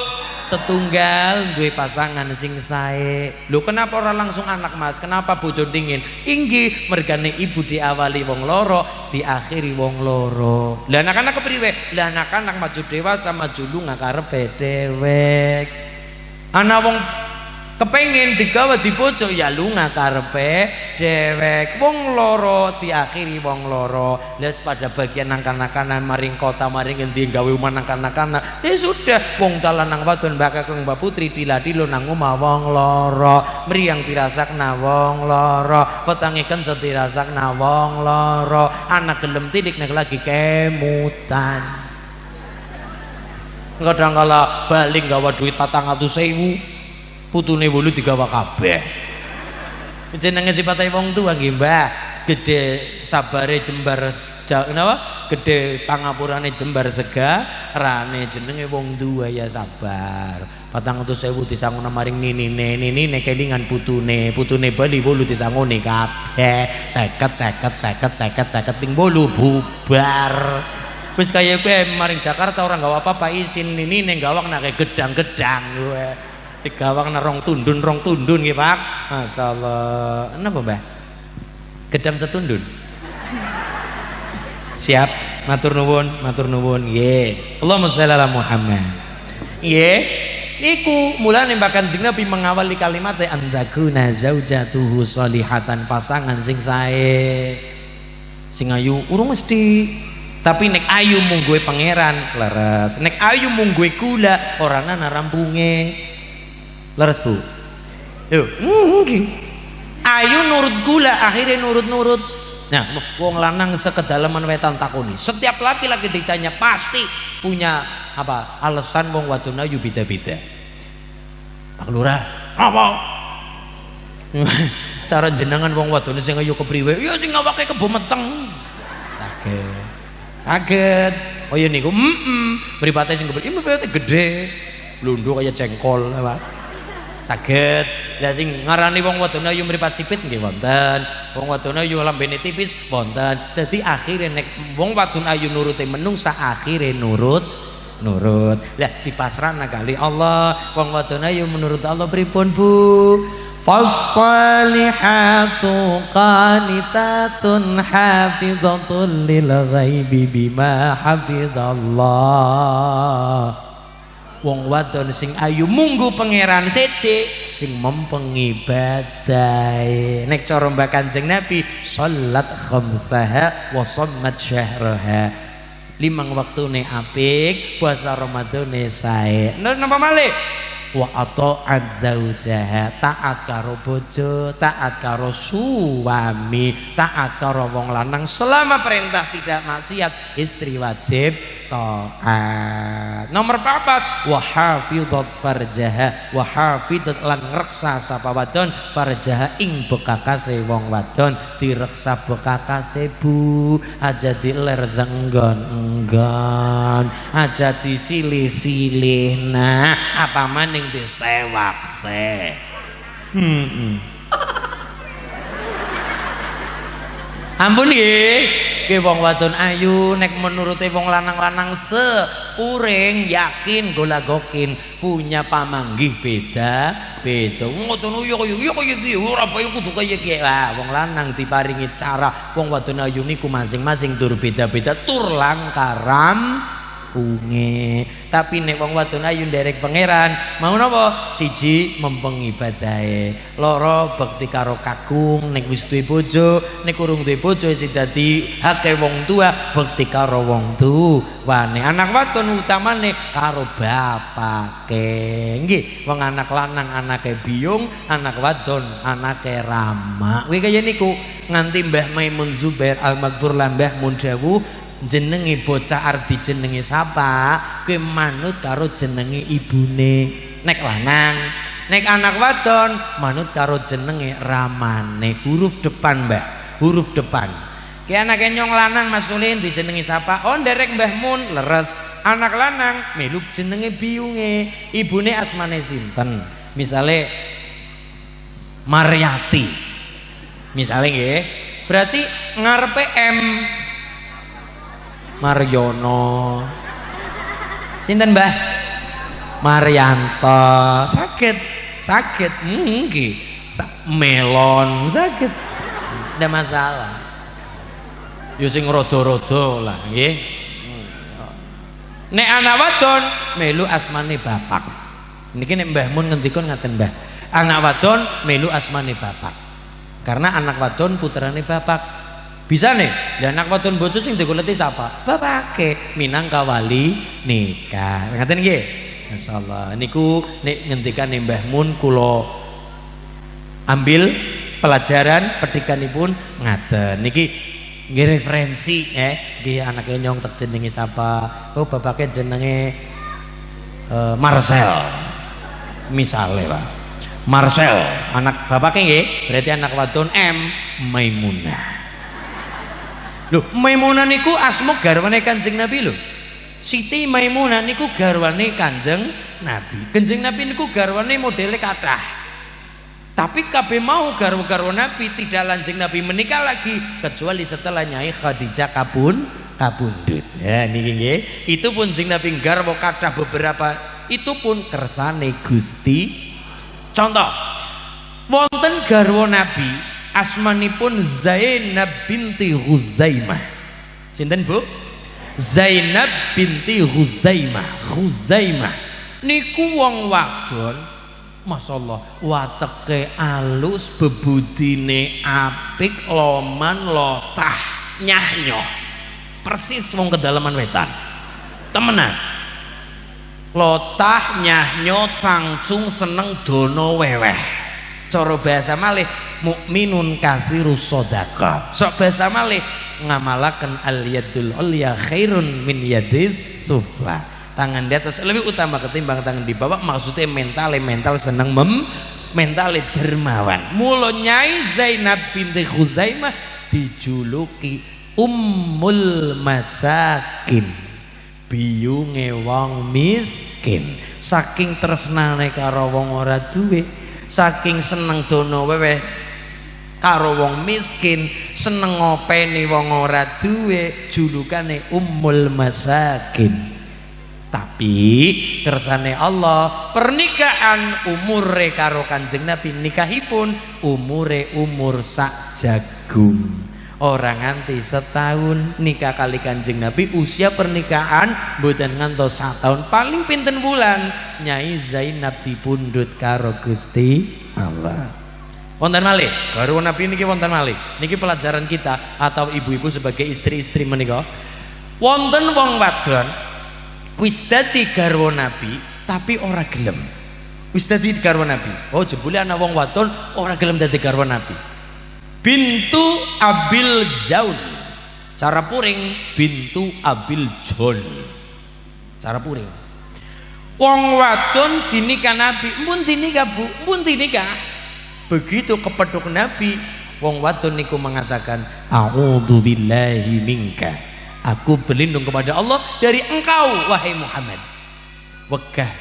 setunggal duwe pasangan sing sae. Lho kenapa ora langsung anak Mas? Kenapa bojo dingin? Inggih mergane ibu diawali wong loro, diakhiri wong loro. Lah anak-anak kepriwe? Lah anak-anak maju dewasa maju lunga karepe dhewek. Ana wong kepengin digawa di bojo ya lunga karepe dhewek. Wong loro diakhiri wong loro. Lah pada bagian anak-anak maring kota maring endi gawe omah anak-anak. Ya sudah wong dalan nang wadon Mbak Kakang Mbak Putri diladi lo nang omah wong loro. Mriyang dirasakna wong loro. Petange kenso dirasakna wong loro. Anak gelem tilik nek lagi kemutan. Kadang kala balik gawa duit 400.000. Putune wulu digawa kabeh. Jenenge sipate wong tuwa nggih Mbah, gede sabare jembar napa? Gede pangapurane jembar segarane jenenge wong tuwa ya sabar. 400.000 disanguna maring ninine kelingan putune bali wulu disangone kabeh. 50 ping 8 bubar. Wis kaya kowe maring Jakarta orang gawa apa-apa isin ninine gawang nake gedang-gedang kowe. Digawang rong tundun nggih Pak. Masyaallah. Napa Mbah? Gedang setundun. Siap, matur nuwun nggih. Allahumma sholli ala Muhammad. Nggih. Niku mulane Mbak Kanjeng Nabi mengawali kalimat anzakuna zaujatuhu sholihatan, pasangan sing sae. Sing ayu urung mesti. Tapi nek ayu mung gue pangeran leres. Nek ayu mung gue gula ora ana rampunge. Leres Bu. Yo, ayu nurut gula akhirnya nurut. Nah, wong lanang sekedalaman wetan takoni. Setiap laki-laki ditanya pasti punya apa? Alasan wong wadon ayu beda-beda. Pak Lurah, apa? Cara jenengan wong wadon sing ayu kepriwe? Ya sing awake kebo meteng. Kaget. Oh ya niku, mripate sing kepriwe? Mripate gede. Lunduk kaya jengkol, Pak. Saged. Lah sing ngarani wong wadon ayu mripat sipit nggih wonten. Wong wadon ayu lambene tipis wonten. Dadi akhire nek wong wadon ayu nurute menungsa akhire nurut. Lah dipasrahna kali Allah. Wong wadon ayu menurut Allah pripun Bu? Fassalihatu qanitatun hafizatun lil ghaibi bima hafizallah. Wong wadon sing ayu munggu pangeran siji sing mempengi badai. Nek cara Mbak Kanjeng Nabi salat khamsaha wa shammat syahraha. 5 waktune apik, puasa Ramadane sae. Napa malih? Wa ata'at zaujaha, taat karo bojo, taat karo suami, taat karo wong lanang selama perintah tidak maksiat, istri wajib taat. Nomor 4 wa hafizat farjaha, wa hafizat lan ngreksa sapa wadon farjaha ing bekakase wong wadon, direksa bekakase Bu, aja diler enggon aja disilih-silih. Nah apa maning disewakse. Ampun nggih wong wadon ayu nek menuruti wong lanang-lanang seuring yakin golagokin punya pamanggih beda. Ngoten yo kaya iki ora bae kudu kaya iki. Lah wong lanang diparingi cara, wong wadon ayu niku masing-masing tur beda-beda tur langkaran mlakunge. Tapi nek wong wadon ayu nderek pangeran, mau napa? Siji mempengi ibadahe, loro bekti karo kakung nek wis duwe bojo, nek urung duwe bojo sing dadi hake wong tua bekti karo wong tuwane. Anak wadon utamane karo bapake. Nggih, wong anak lanang anake biyung, anak wadon anake rama. Kuwi kaya niku nganti Mbah Maimun Zubair Al-Maghfur lan Mbah Mun dawuh jenenge bocah arep dijenenge sapa kuwi manut karo jenenge ibune. Nek lanang, nek anak wadon manut karo jenenge ramane. Huruf depan, Mbak, huruf depan. Ki anake nyong lanang Mas Ulin dijenengi sapa? Oh nderek Mbah Mun, leres. Anak lanang melu jenenge biyunge. Ibune asmane sinten? Misale Maryati. Misale nggih. Berarti ngarepe M Maryono. Sinten Mbah? Maryanto. Sakit nggih. Melon sakit. Ndak masalah. Yo sing rada-rada lah nggih. Nek anak wadon melu asmane bapak. Niki nek Mbah Mun ngendikon ngaten Mbah. Anak wadon melu asmane bapak. Karena anak wadon putrane bapak. Bisa nih, dan anak wadon bojo sing digoleti sapa? Bapake minangka wali nikah. Ngaten nggih? Masyaallah. Niku nek ngendikane Mbah Mun kula ambil pelajaran petikanipun ngaten. Niki nggih referensi nggih anake nyong tak jenenge sapa? Oh bapake jenenge Marcel. Misale, Pak. Marcel, anak bapake nggih, berarti anak wadon M Maimunah. Loh, Maimunah niku asma garwane Kanjeng Nabi lho. Siti Maimunah niku garwane Kanjeng Nabi. Kanjeng Nabi niku garwane modele kathah. Tapi kabeh mau garwa-garwa Nabi tidak lanjeng Nabi menikah lagi kecuali setelah Nyai Khadijah kabundut. Ya niki nggih. Itu pun jeng Nabi garwa kathah beberapa, itu pun kersane Gusti. Contoh, wonten garwa Nabi asmanipun Zainab binti Huzaimah. Sinten Bu? Zainab binti Huzaimah niku wong wadon, masyaallah wateke alus, bebudine apik, loman lotah, nyahnyo. Persis wong kedalaman wetan. Temenan. Lotah, nyahnyo, cangcung, seneng dono weweh. Cara bahasa malih mukminun kasirus shadaqah. Sok bahasa malih ngamalaken al yadul ulya khairun min yadis sufla. Tangan di atas lebih utama ketimbang tangan di bawah. Maksudnya mental seneng mental dermawan. Mula Nyai Zainab binti Khuzaimah dijuluki Ummul Masakin, biyunge wong miskin. Saking tresnane karo wong ora duwe, saking seneng dono weweh karo wong miskin, seneng ngopeni wong ora duwe, julukane Ummul Masakin. Tapi kersane Allah, pernikahan umure karo Kanjeng Nabi, nikahipun umur sak jagung. Orang nganti setahun nikah kali Kanjeng Nabi, usia pernikahan mboten ngantos 1 tahun, paling pinten bulan Nyai Zainab dipundhut karo Gusti Allah. Wonten malih garwa Nabi niki, wonten malih niki pelajaran kita atau ibu-ibu sebagai istri-istri menika. Wonten wong wadon wis dadi garwa Nabi tapi ora gelem. Wis dadi garwa Nabi. Oh jebule ana wong wadon ora gelem dadi garwa Nabi. Bintu Abil Jaun, cara puring bintu Abil Jaun, cara puring. Wong wadon dinikah Nabi, mpun dinikah Bu, mpun dinikah. Begitu kepethuk Nabi, wong wadon niku mengatakan, a'udzubillahi minka, aku berlindung kepada Allah dari engkau wahai Muhammad. Wegah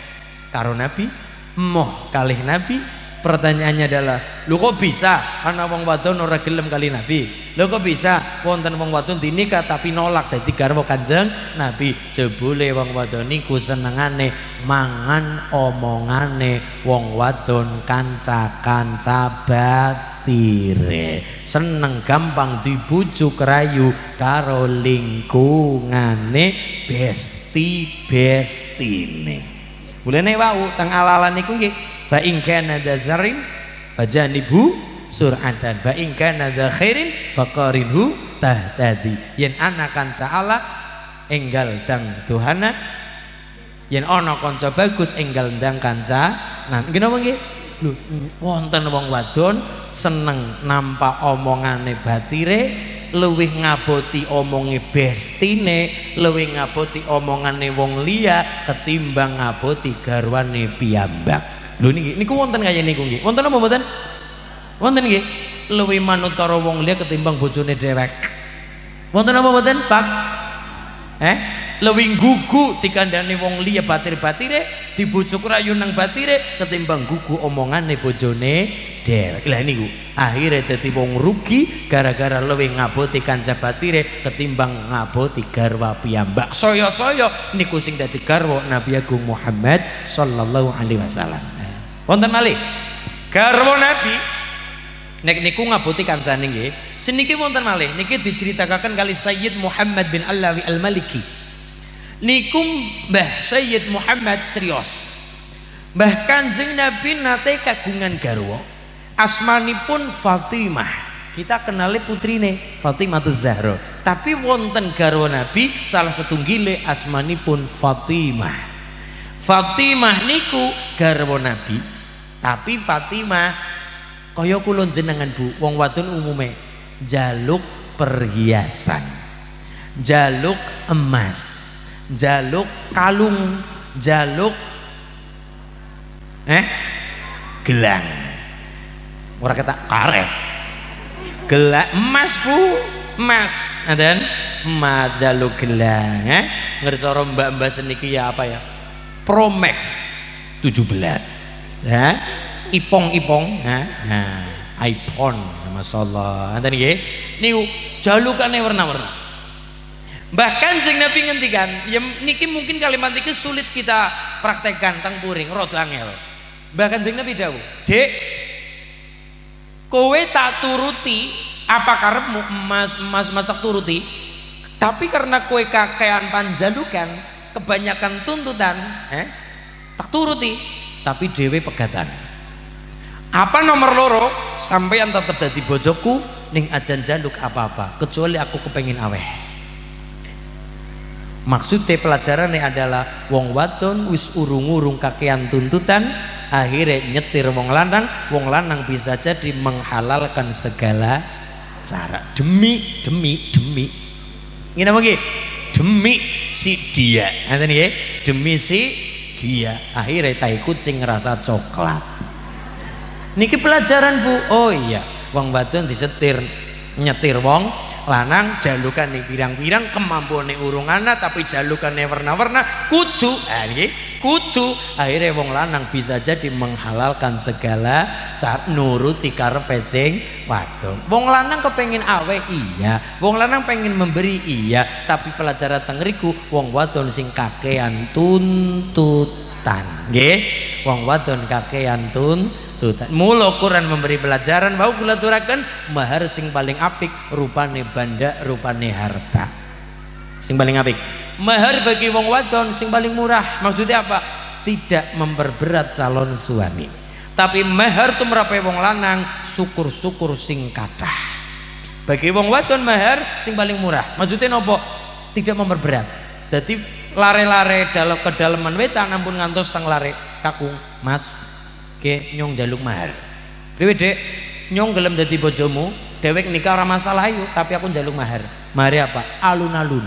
karo Nabi, moh kalih Nabi. Pertanyaannya adalah, lu kok bisa ana wong wadon ora gelem kali Nabi? Lu kok bisa wonten wong wadon dinikah tapi nolak dadi garwa Kanjeng Nabi? Jebule wong wadon niku senengane mangan omongane wong wadon kanca-kanca batire, seneng gampang dibujuk rayu karo lingkungane besti-bestine. Mulane wau teng ala-ala niku nggih, fa in kana dzarin fajanibu sur'atan, fa in kana dzakhirin faqarinhu tahtadi. Yen ana kanca ala enggal dang dohana, yen ana kanca bagus enggal ndang kanca. Nah, nggih napa nggih? Lho, wonten wong wadon seneng nampak omongane batire, luwih ngaboti omonge bestine, luwih ngaboti omongane wong liya ketimbang ngaboti garwane piyambak. Lho niki niku wonten kaya niku nggih. Wonten apa mboten? Wonten nggih. Luwih manut karo wong liya ketimbang bojone dhewek. Wonten apa mboten, Pak? Luwih gugu dikandani wong liya batir-batire, dibujuk rayu nang batire ketimbang gugu omongane bojone dhewek. Lah niku akhire dadi wong rugi gara-gara luwih ngaboti kanca batire ketimbang ngaboti garwa piyambak. Saya-saya niku sing dadi garwa Nabi Agung Muhammad sallallahu alaihi wasallam. Wonten malih garwa Nabi nek niku ngaboti kancane nggih. Seniki wonten malih niki diceritakaken kali Sayyid Muhammad bin Alawi Al-Maliki. Niku Mbah Sayyid Muhammad crios, Mbah Kanjeng Nabi nate kagungan garwa, asmanipun Fatimah. Kita kenali putrine Fatimahuz Zahra, tapi wonten garwa Nabi salah setunggile asmanipun Fatimah. Fatimah niku garwa Nabi, tapi Fatimah kaya kula jenengan Bu, wong wadon umume jaluk perhiasan, jaluk emas, jaluk kalung, jaluk gelang. Ora kata karet. Gelang emas Bu, emas. Ngaten? Emas jaluk gelang, Ngersara mbak-mbak seniki ya apa ya? Promax 17. Ipong-ipong, iPhone, masyaallah. Ngaten nggih. Niku jalukane warna-warna. Bahkan Kanjeng Nabi ngendikan, ya niki mungkin kalimat iki sulit kita praktekkan teng puring, rada angel. Bahkan Kanjeng Nabi dawuh, "Dek, kowe tak turuti apa karepmu, emas tak turuti, tapi karena kowe kakean panjalukan, kebanyakan tuntutan, tak turuti, tapi dhewe pegatan. Apa nomor loro, sampeyan tetep dadi bojoku ning ajan jaluk apa-apa, kecuali aku kepengin aweh." Maksudnya pelajarannya adalah wong wadon wis urung-urung kakean tuntutan, akhirnya nyetir wong lanang bisa jadi menghalalkan segala cara demi ngene apa demi si dia, ngene nggih, demi si dia, akhirnya tai kucing rasa coklat. Niki pelajaran Bu. Oh iya, wong wadon disetir nyetir wong lanang jalukane pirang-pirang, kemampuane urung ana tapi jalukane warna-warna, kudu kudu akhirnya wong lanang bisa jadi menghalalkan segala cara nuruti karepe sing wadon. Wong lanang kepengin aweh iya, wong lanang pengen memberi iya, tapi pelajaran tengriku wong wadon sing kakean tuntutan nggih, wong wadon kakean tuntutan. Mula Quran memberi pelajaran bahwa kula aturaken mahar sing paling apik rupane banda, rupane harta. Sing paling apik mahar bagi wong wadon sing paling murah. Maksudnya apa? Tidak memperberat calon suami. Tapi mahar tumrape wong lanang syukur-syukur sing kathah. Bagi wong wadon mahar sing paling murah. Maksudnya nopo? Tidak memperberat. Jadi lare-lare dalam kedalaman wetan ampun ngantos teng lare kakung, Mas ke nyong jaluk mahar. Priwe Dek, nyong gelem dadi bojomu, dewek nikah ora masalah yuk, tapi aku jaluk mahar. Mahar apa? Alun-alun.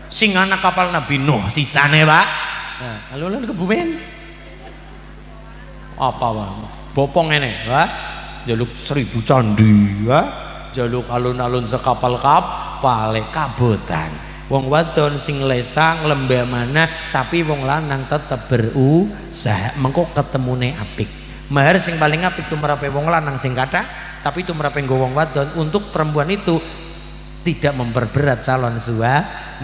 Sing ana kapal Nabi Nuh sisane, Pak. Nah, alun-alun kebumen. Apa wae? Bopong ngene, Pak. Jaluk 1000 candi, Pak. Jaluk alun-alun sekapal kapale kabotan. Wong wadon sing lesang lembah mana tapi wong lanang tetep berusaha mengko ketemune apik. Mahar sing paling apik tumrape wong lanang sing kathah, tapi tumrape nggo wong wadon untuk perempuan itu tidak memperberat calon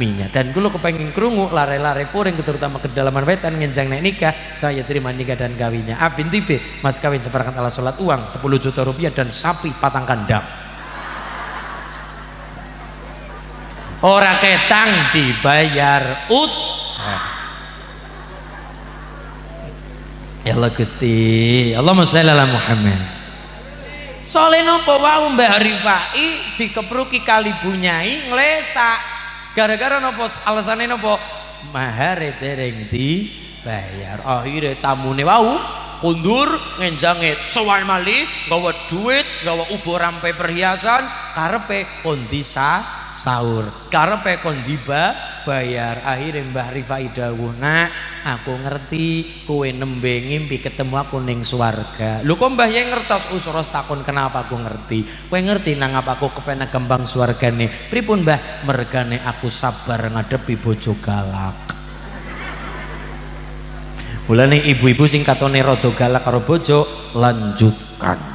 minyak. Dan kula kepengin krungu lare-lare puring terutama kedalaman wetan ngenjang nek nikah, saya terima nikah dan kawinnya. A binti B, mas kawin separakan ala salat uang 10 juta rupiah dan sapi patang kandang. Ora ketang dibayar Ya Allah Gusti, Allahumma sholli ala Muhammad. Soale napa wau Mbah Rifai dikepruki kali bunyai nglesak. Gara-gara napa alasane napa? Mahare dereng dibayar. Akhire tamune wau kundur ngenjange sowan malih gawa duit, gawa ubo rampe perhiasan, karepe kon sahur, karepe kon bayar. Akhirnya Mbah Rifai dawuh, "Nak, aku ngerti kowe nembe ngimpi ketemu aku ning swarga." Lho kok Mbah Yai ngertos usuros takon kenapa aku ngerti? Kowe ngerti nang apa aku kepenak kembang swargane? Pripun Mbah? Mergane aku sabar ngadepi bojo galak. Mulane ibu-ibu sing katone rada galak karo bojo, lanjutkan.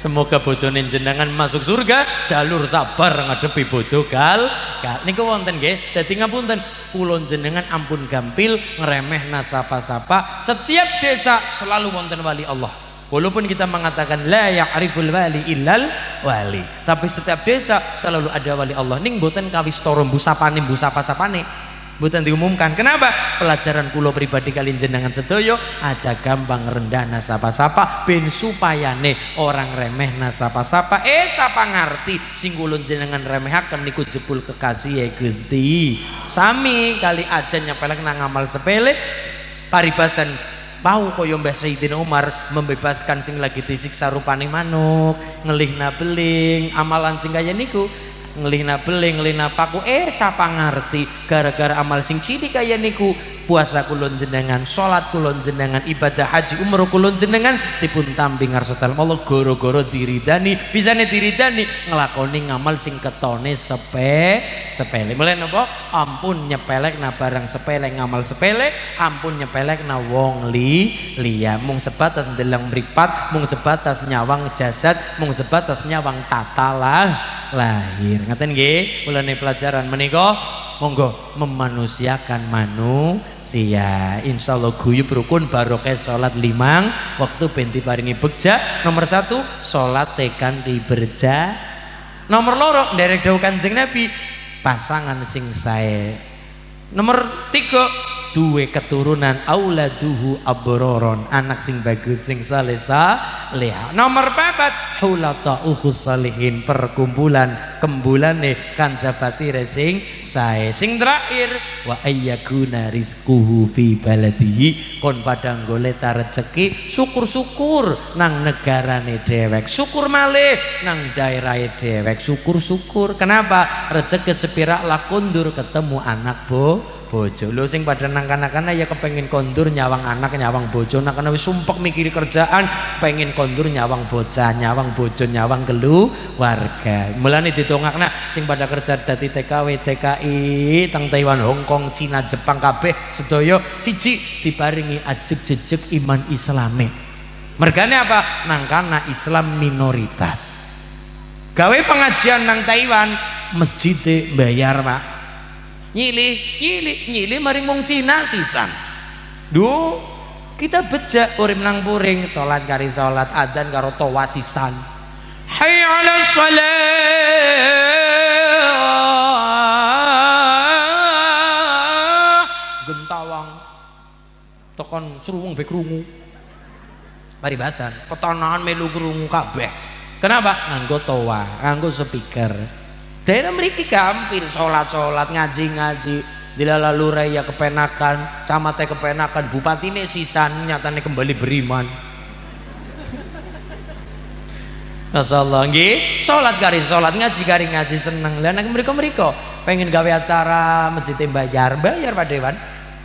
Semoga bojone jenengan masuk surga, jalur sabar ngadepi bojo gal. Niku wonten nggih. Dadi ngapunten, kula jenengan ampun gampil ngeremeh nasapa-sapa. Setiap desa selalu wonten wali Allah. Walaupun kita mengatakan la ya'riful wali illal wali, tapi setiap desa selalu ada wali Allah. Ning mboten kawis toro mbu sapa-sapane. Bukan diumumkan. Kenapa? Pelajaran kulo pribadi kalian jenengan sedoyo aja gampang rendah nasapa-sapa ben supayane orang remeh nasapa-sapa sapa ngerti sing kulon jenengan remehaken niku jebul kekasih ya Gusti. Sami kali aja nyepelek nang amal sepele paribasan mau koyo Mbah Sayyidina Umar membebaskan sing lagi disiksa rupane manuk, ngelihna beling, amalan sing kaya niku ngelihna beling, ngelihna paku sapa ngerti gara-gara amal sing cilik kaya niku puasa kulon jenengan, salat kulon jenengan, ibadah haji umroh kulon jenengan dipun tampi ngarsa dalem Allah goro-goro diridani, bisane diridani nglakoni ngamal sing ketone sepele. Mulai napa? Ampun nyepelekna barang sepele, ngamal sepele, ampun nyepelekna wong liya, mung sebatas ndeleng mripat, mung sebatas nyawang jasad, mung sebatas nyawang tatalah lahir. Ngaten nggih, mulane pelajaran menika monggo memanusiakan manusia. Insyaallah guyub rukun barokah salat 5 waktu benti paringi begja. Nomor 1 salat tekan diberja. Nomor 2 nderek dawuh Kanjeng Nabi pasangan sing sae. Nomor 3 duwe keturunan auladuhu abroron, anak sing bagus sing saleh saleh. Nomor 4 hulata ukhus salihin, perkumpulan kembulane kanjabati resing sae. Sing terakhir wa ayyakuna rizquhu fi baladihi, kon padang golek rezeki syukur-syukur nang negarane dhewek, syukur malih nang daerahe dhewek, syukur-syukur. Kenapa? Rezeki sepirak lah kondur ketemu anak bojo. Lho sing pada nang kanak-kanak ya kepengin kondur nyawang anak, nyawang bojo, nak kena wis sumpek mikiri kerjaan, pengen kondur nyawang bocah, nyawang bojo, nyawang keluarga. Mulane ditongakna sing pada kerja dadi TKW, TKI teng Taiwan, Hong Kong, Cina, Jepang kabeh sedaya siji diparingi ajeg-jejeg iman Islame. Mergane apa? Nang kana Islam minoritas. Gawe pengajian nang Taiwan, masjid bayar, Pak. Nyili maring wong Cina sisan. Duh, kita bejak urip nang puring, salat kari salat, adzan karo towa sisan. Hayya 'alas shalah. Gentawang tekan seruwung be krungu. Paribasan, ketonaan melu krungu kabeh. Kenapa? Nganggo towa, nganggo speaker. Daerah mriki gampil salat-salat, ngaji-ngaji, dilala lurah ya kepenakan, camate kepenakan, bupatine sisan nyatane kembali beriman. Masyaallah nggih, salat kari salat, ngaji kari ngaji seneng. Lah nek mriko-mriko pengen gawe acara masjid bayar Pak Dewan.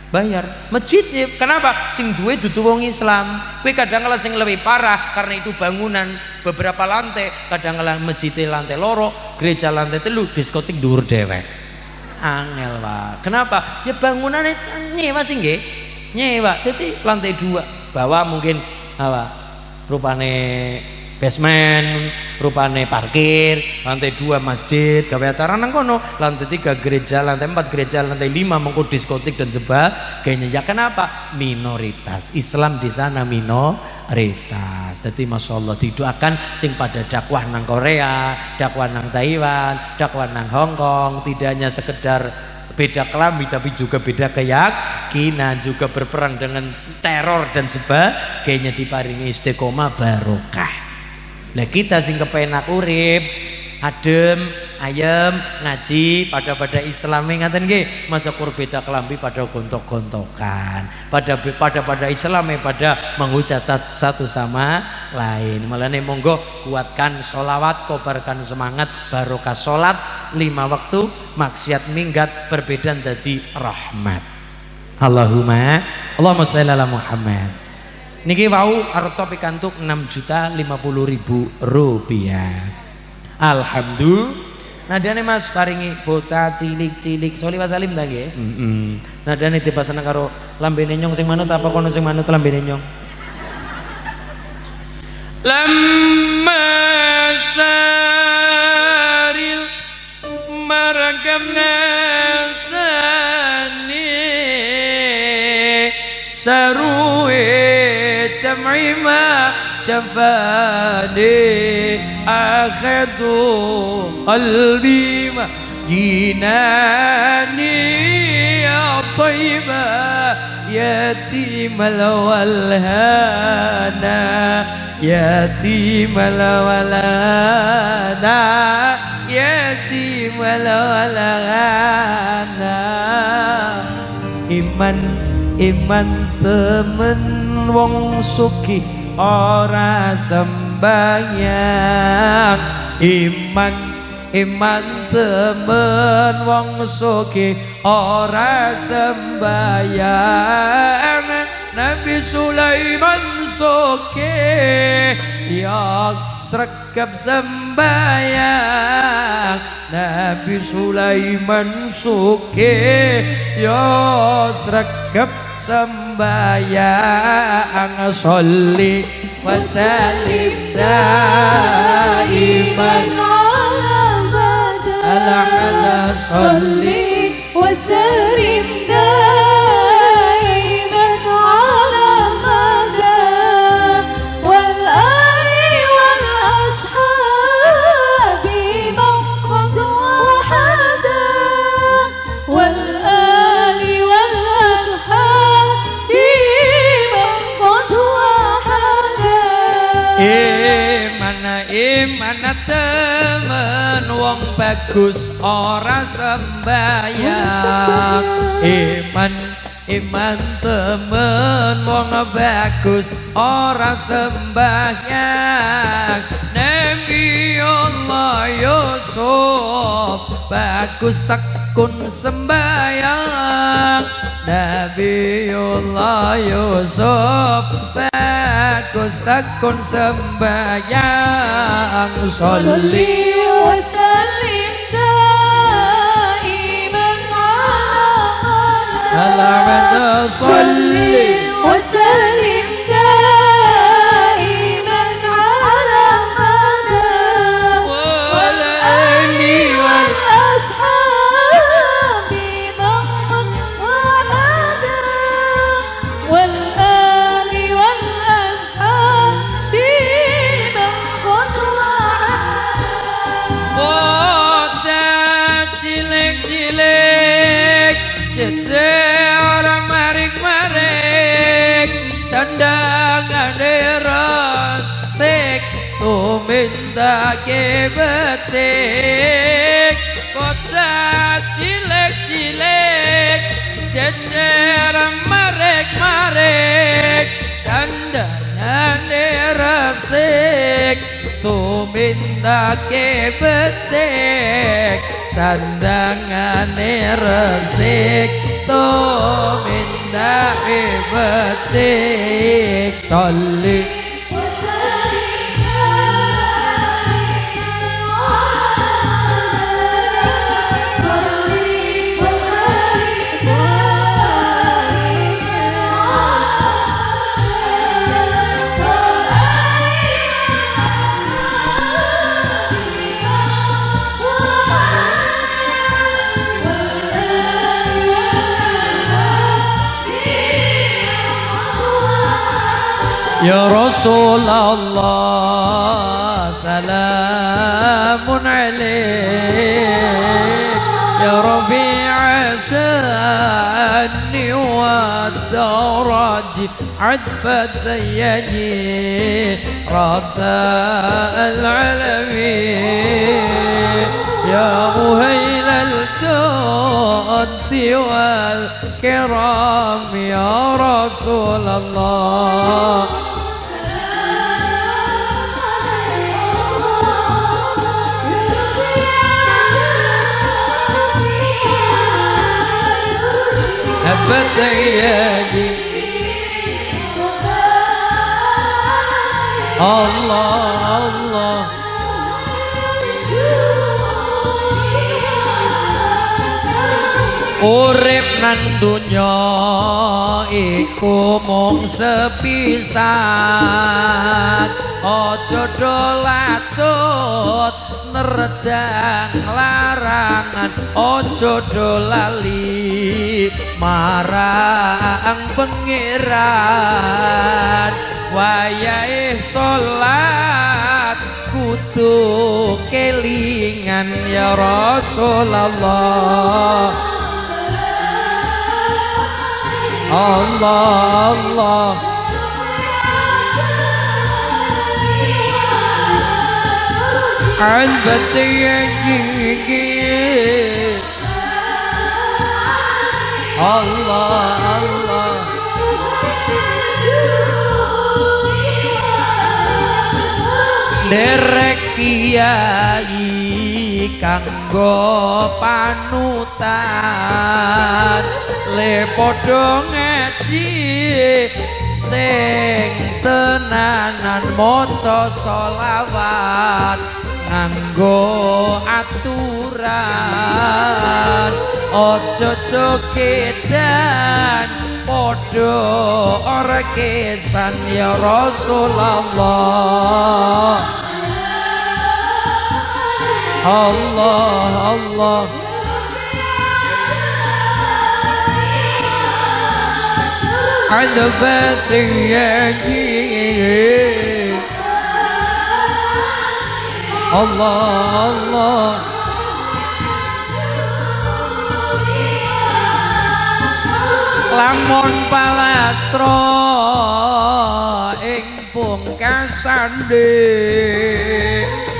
Bayar masjid. Kenapa? Sing duwe dudu wong Islam. Kowe kadang kala sing lebih parah karena itu bangunan beberapa lantai, kadang kala masjid lantai loro, gereja lantai 3, diskotik dhuwur dhewek. Angel, Pak. Kenapa? Ya bangunane nyewa sih nggih. Nyewa. Dadi lantai 2, bawah mungkin apa? Rupane basement, rupane parkir, lantai 2 masjid, gawe acara nang kono, lantai 3 gereja, lantai 4 gereja, lantai 5 mengko diskotik dan sebagainya. Ya kenapa? Minoritas Islam di sana minoritas. Jadi masya Allah didoakan sing pada dakwah nang Korea, dakwah nang Taiwan, dakwah nang Hong Kong, tidak hanya sekedar beda kelamin tapi juga beda keyakinan, juga berperang dengan teror dan sebagainya, diparingi istiqomah barokah. Lah kita sing kepenak urip adem ayem ngaji pada Islami ngaten nggih, masa kur beda kelambi pada gontok-gontokan, pada Islami pada menghujat satu sama lain. Malane monggo kuatkan sholawat, kobarkan semangat, barokah sholat 5 waktu, maksiat minggat, perbedaan dadi rahmat. Allahumma sholli ala Muhammad. Niki wau arep pikantuk 6.050.000 rupiah. Alhamdulillah. Nadane Mas paringi bocah cilik-cilik Sholli Wasalim ta nggih? Nadane dipasang karo lambene nyong sing manut apa kono sing manut lambene nyong? Lamma saril maragam nasani saruwe tam'ima jafani akhadu qalbi jinani ya tayyibah yatimal walhana yatimal walhana yatimal walhana. Iman temen wong sugih ora sembahyang, iman temen wong sugih ora sembahyang. Nabi Sulaiman sugih ya sregep sembahyang, Nabi Sulaiman sugih ya sregep sembahyang. Sholli wa sallim daiman ala hada sholli wa sallim daiman ala mada wal ali wal ashabi man qad wahada wal ali wal ashabi man qad wahada. Iman temen wong bagus ora sembahyang, iman temen wong bagus ora sembahyang. Nabi Allah Yusuf bagus tekun sembahyang, Nabi Allah Yusuf bagus tekun sembahyang. Sholli wa sallim daiman ala man sholli wa sallim daiman ala mada wal ali wal ashabi man wahada wal ali wal ashabi man qad wahada. bocah cilik-cilik cece orang marik-marik sandangane resik tumindake becik. Bocah cilik-cilik cecer marik-marik sandangane resik tumindake becik, sandangane resik tumindake becik. Sholli wa sallim daiman Ya Rasulullah salamun alaik Ya Rabi'a sya'ni wa daraji adfat zayyani rata al-alamin Ya muhayla al-jaddi wal-kiram Ya Rasulullah Abadayadi Allah Allah Urip nan dunya iku mung sepisan aja dolacut nerjang larangan aja dolali marang pangeran wayahe salat kudu kelingan ya Rasulullah Allah Allah Allah Allah derek kiai kanggo panutan le padha ngaji sing tenanan maca selawat nganggo aturan aja jogedan padha ora kesan ya Rasulullah Allah Allah عذبت يدي الله الله lamun palastra ing pungkasane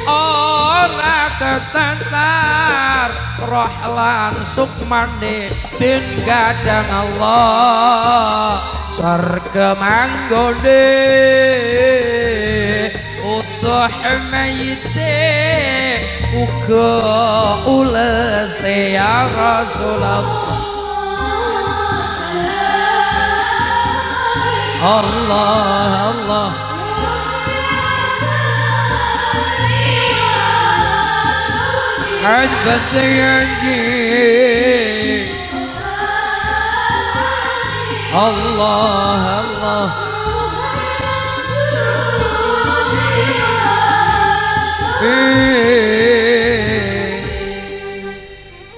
ora kesasar roh lan sukmane den kadang Allah sarga manggone utuh mayite uga ulese ya Rasulullah Allah Allah عذبت يدي الله الله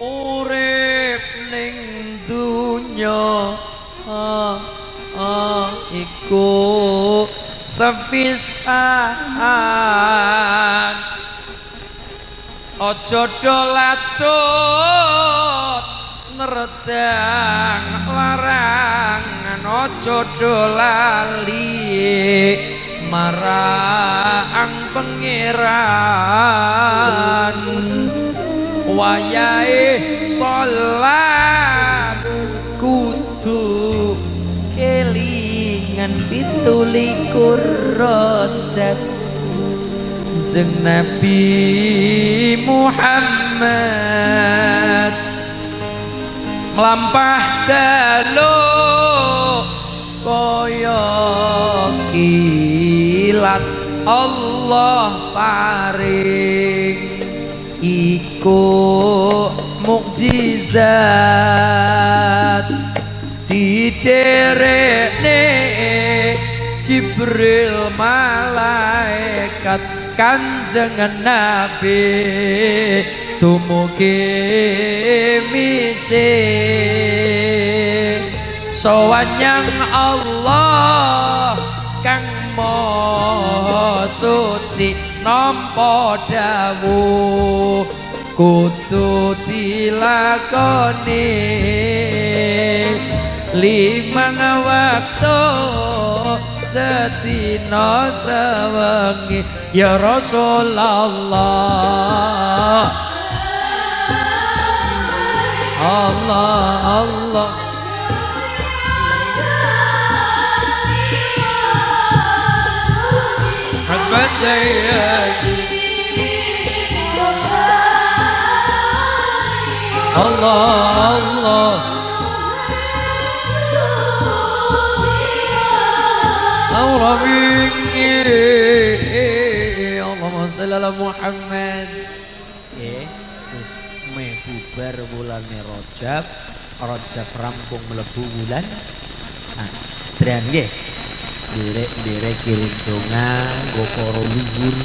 urip ning dunya iku sepisan aja dolacut nerjang larangan aja dolali marang pangeran wayahe salat kudu kelingan 17 rajab jeng Nabi Muhammad melampah dalu kaya kilat Allah paring iku mukjizat didherekne Jibril malaikat Kanjeng Nabi dumugi misi sowan yang Allah kang suci nampa dawuh kudu dilakoni limang waktu sedina sewengi ya Rasulullah Allah Allah Rahmat Allah Allah Allah bingi Allahumma shalli ala Muhammad terus bubar bulane Rajab rampung mlebu wulan Drian nggih nderek kirim donga nggo para luhur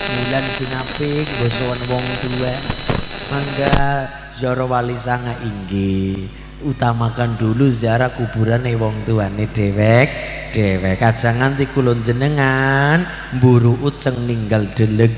wulan sing apik nggo sowan wong tuwa mangga ziarah wali sanga inggih utamakan dulu ziarah kuburane wong tuane dewek aja nganti kula jenengan mburu uceng ninggal deleg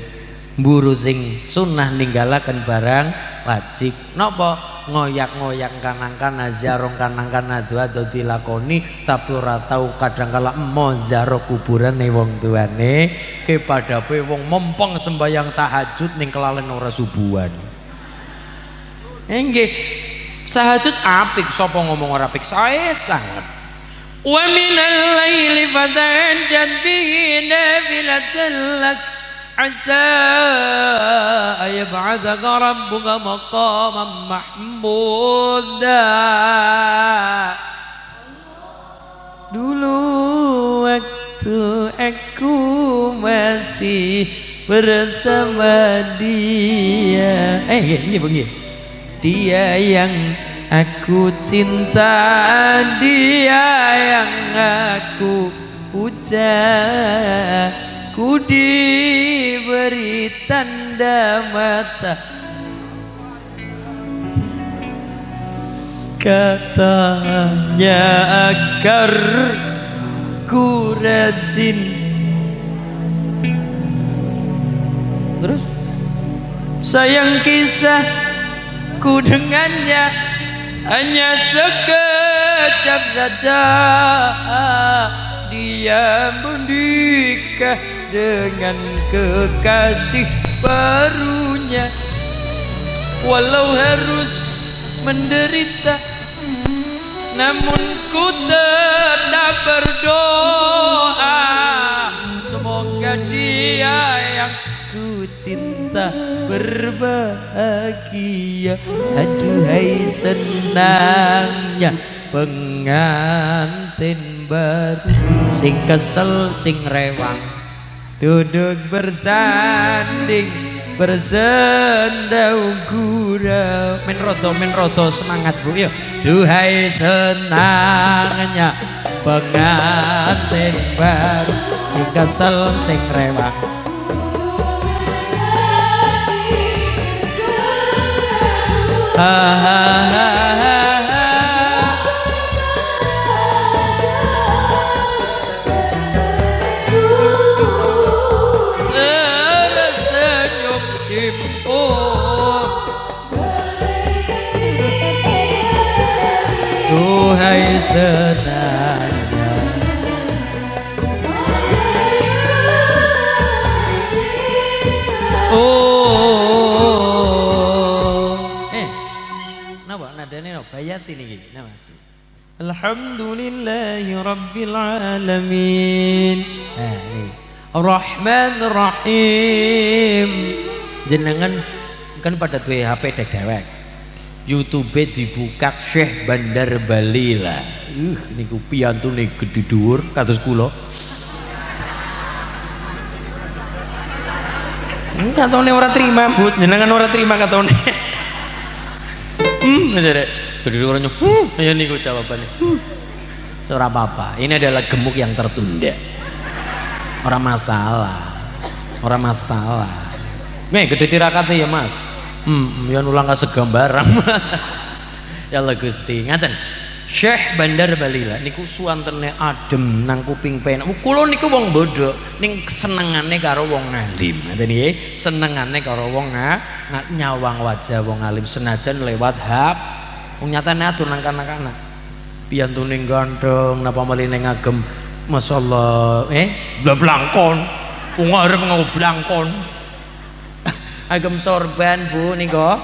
mburu sing sunnah ninggalaken barang wajib napa ngoyak-ngoyak kanang-kana ziarah kanang-kana ado dilakoni tapi ora tau kadangkala emo ziarah kuburane wong tuane kepadape wong mempeng sembayang tahajud ning kelalen ora subuhan nggih tahajud apik sapa ngomong ora apik sae sanget wa minal laili fatahajjad bihi nafilatan lak asa ayab'athaka rabbuka maqaman mahmuda dulu waktu aku masih bersama dia ini begini dia yang aku cinta dia yang aku puja ku diberi tanda mata katanya agar ku rajin terus sayang kisahku dengannya hanya sekejap saja dia menikah dengan kekasih barunya walau harus menderita namun ku tetap berdoa semoga dia yang ku cinta berbahagia aduhai senangnya pengantin baru sing kesel sing rewang duduk bersanding bersendau gurau men rodo semangat bu yuk duhai senangnya pengantin baru sing kesel sing rewang tersenyum simpul duhai senangnya bayati niki Mas. Alhamdulillahi rabbil alamin. Nih. Ar-Rahmanir Rahim. Jenengan kan pada duwe HP dewek. YouTube dibuka Syekh Bandar Balila. Niku piyantune gedhe dhuwur kados kula. Katone ora terima, Bu. Jenengan ora terima katone. Bener. Gede orangnya, ya niku jawabannya. Ora apa-apa. Ini adalah gemuk yang tertunda. Ora masalah. Nih gede tirakate ya Mas. Ya nulang ka segambaran. Ya Allah Gusti, ngaten. Syekh Bandar Balila niku suwantene adem nang kuping penak. Kula niku wong bodoh ning senengane karo wong alim. Ngoten nggih, senengane karo wong nyawang wajah wong alim senajan lewat hap. Wong nyatane atur nang kanak-kanak. Piyantune ganteng napa maline ngagem masyaallah blangkon. Wong arep nggo blangkon. Agem sorban Bu nika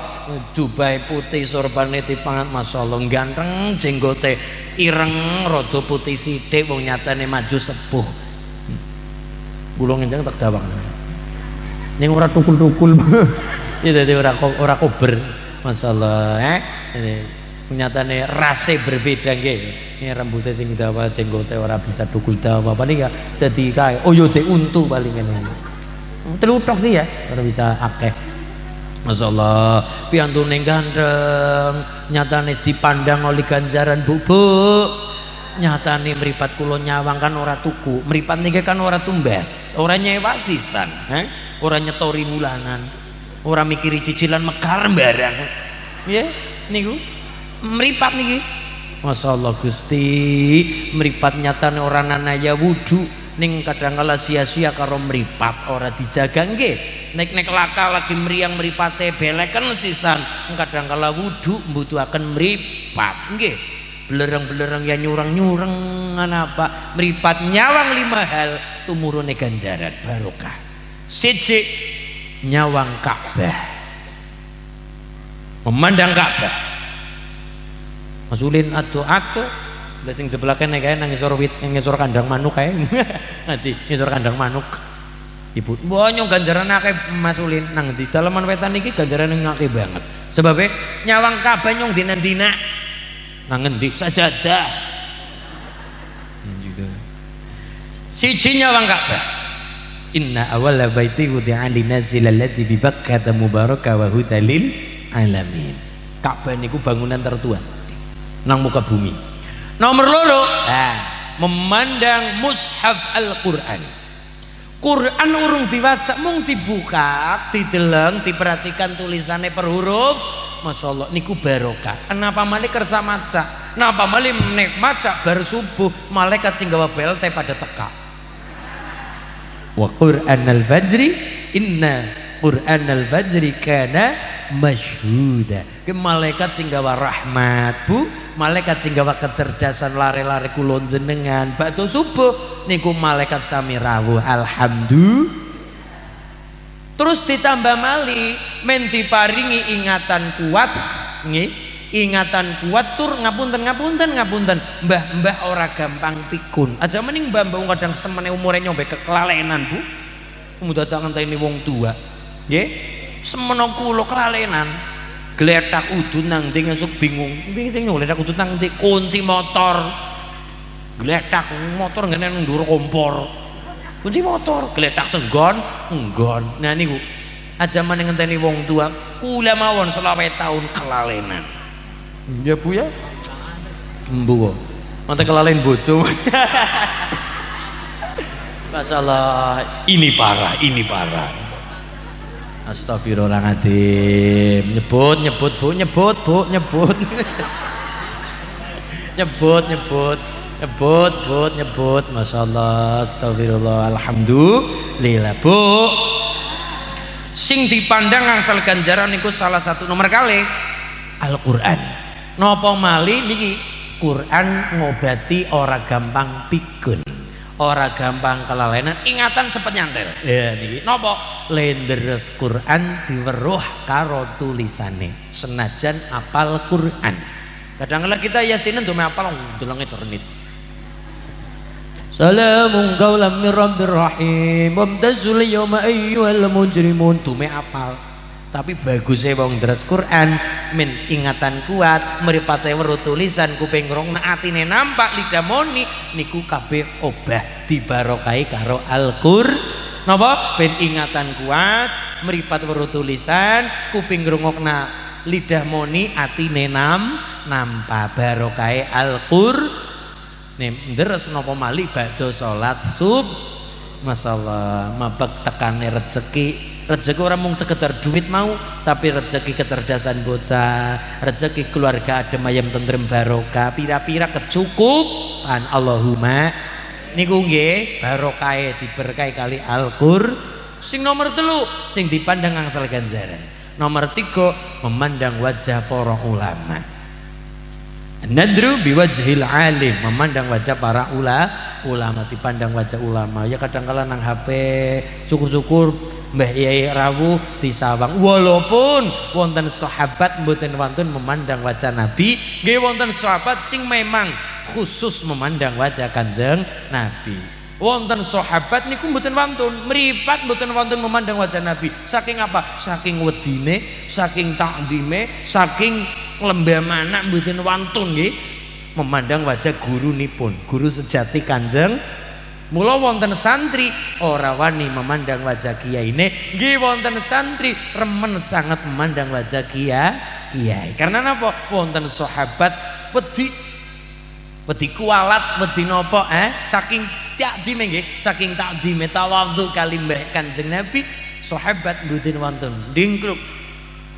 jubah putih sorbane dipangat masyaallah ganteng jenggote ireng rada putih sithik wong nyatane maju sepuh. Kula ngenjang tak dawang. Ning ora tukul-tukul. Ya dadi ora kober. Masyaallah nyatane rase berbeda nggih. Ini rambutnya sing dawa jenggote ora bisa tukul dawa paling ya dadi kae oyo dek untu paling ngene. Telutok sih ya, ora bisa akeh. Masyaallah, piyantune ganteng, nyatane dipandang oleh ganjaran Bu. Nyatane mripat kula nyawang kan ora tuku, mripat niki kan ora tumbas, ora nyewa sisan, ora nyetori bulanan, ora mikiri cicilan mekar barang. Nggih, niku mripat niki. Masyaallah Gusti, mripat nyatane ora nanaya wudu. Ning kadangkala sia-sia karo mripat ora dijaga nggih. Nek laka lagi mriyang mripate beleken sisan kadangkala wudu mbutuhaken mripat nggih. Belereng-belereng ya nyurang-nyurang apa mripat nyawang 5 hal tumurune ganjaran barokah. Siji nyawang Ka'bah. Memandang Ka'bah. Masulin ado-ado lah sing sebelah kene kae nang ngisor wit, ngisor kandang manuk kae. Ngaji, ngisor kandang manuk. Ibu, mbonyo ganjaran akeh masulin nang ndi dalaman wetan iki ganjarane akeh banget. Sebabe nyawang Ka'bah nyong dina-dina. Nang ngendi sajadah. Juga. Siji nyawang Ka'bah. Inna awwala baiti wudi'a lin-nasi alladzi bi Bakkah mubaraka wa hudalil alamin. Ka'bah niku bangunan tertua nang muka bumi. Nomor loro, memandang mushaf Al-Qur'an. Quran urung diwaca, mung dibuka, dideleng, diperhatikan tulisannya per huruf. Masyaallah niku barokah. Kenapa malih kersa maca? Napa malih nek maca bar subuh malaikat sing gawa belte pada teka. Wa Qur'anal fajri inna Qur'anal fajri kana masyhuda. Ke malaikat sing gawa rahmat Bu, malaikat sing gawa kecerdasan lare-lare kula jenengan bakdo subuh niku malaikat sami rawuh alhamdulillah. Terus ditambah mali men diparingi ingatan kuat nggih, ingatan kuat tur ngapunten mbah ora gampang pikun aja mending mbah kadang semene umure nyombe kekelalenan Bu mudah tak ngenteni wong tua nggih semene kula kelalenan gletak udun nang ndi ngesuk bingung sing gletak udun nang ndi kunci motor gletak motor ngene nang ndur kompor kunci motor gletak senggon nggon nah niku aja meneh ngenteni wong tua kula mawon 20 tahun kelalenan ya Bu ya mbuh nanti kelalen bojo. Masyaallah ini parah Astagfirullahaladzim. Nyebut Bu, nyebut masyaallah. Astagfirullah. Alhamdulillah Bu. Sing dipandang angsal ganjaran niku salah satu nomor kali Al-Qur'an. Napa malih niki Quran ngobati ora gampang pikun. Ora gampang kelalenan, ingatan cepet nyantel. Ya niki napa? Lenderes Quran diweruh karo tulisane. Senajan apal Quran. Kadang-kadang kita yasinen dume apal delenge ternit. Salamun qaulam mir rabbir rahim. Wamtazul yawma ayyuhal mujrimun. Dume apal. Tapi bagusnya wong deres Quran min ingatan kuat mripate weruh tulisan kuping rong atine nampak lidah moni niku kabeh obah dibarokai karo Al-Qur'an napa ben ingatan kuat mripat weruh tulisan kuping rungokna lidah moni atine nampak barokai Al-Qur'an deres napa malih badhe salat sub masyaallah mabek tekane rezeki Rezeki orang mung sekedar duit mau, tapi rezeki kecerdasan bocah, rezeki keluarga adem ayem tentrem barokah, pira-pira kecukupan. Allahumma niku nggih barokahe diberkahi kali Al-Qur'an. Sing nomor 3 sing dipandang angsal ganjaran. Nomor 3 memandang wajah para ulama. Nadru biwajhil alim, memandang wajah para ulama, dipandang wajah ulama. Ya kadang-kala nang HP syukur-syukur Mbah Yai rawuh disawang, walaupun wonten sahabat mboten wonten memandang wajah Nabi, nggih wonten sahabat sing memang khusus memandang wajah Kanjeng Nabi. Wonten sahabat niku mboten wonten, mripat mboten wonten memandang wajah Nabi. Saking apa? Saking wedine, saking takdime, saking lembah manak mboten wonten nggih memandang wajah gurunipun, guru sejati Kanjeng. Mula wonten santri ora wani memandang wajah kiyaine, nggih wonten santri remen sangat memandang wajah kiai. Karena napa? Wonten sahabat wedi kualat, wedi napa saking takdime nggih, saking takdime tawadhu kali Mbah Kanjeng Nabi, sahabat mboten wonten ndingkluk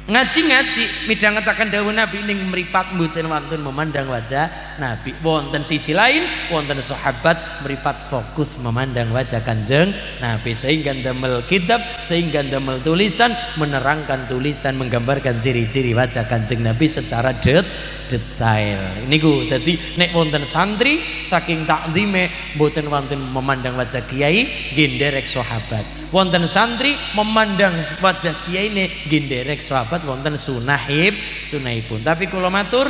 ngaji midhangetaken dawuh Nabi ning mripat mboten wonten memandang wajah Nabi. Wonten sisi lain wonten sahabat mripat fokus memandang wajah Kanjeng Nabi, sehingga ndamel kitab, sehingga ndamel tulisan, menerangkan tulisan, menggambarkan ciri-ciri wajah Kanjeng Nabi secara detail. Niku dadi nek wonten santri saking takdime mboten wonten memandang wajah kiai, nggih nderek sahabat. Wonten santri memandang wajah kiai ne ginderek sahabat, wonten sunahipun. Tapi kula matur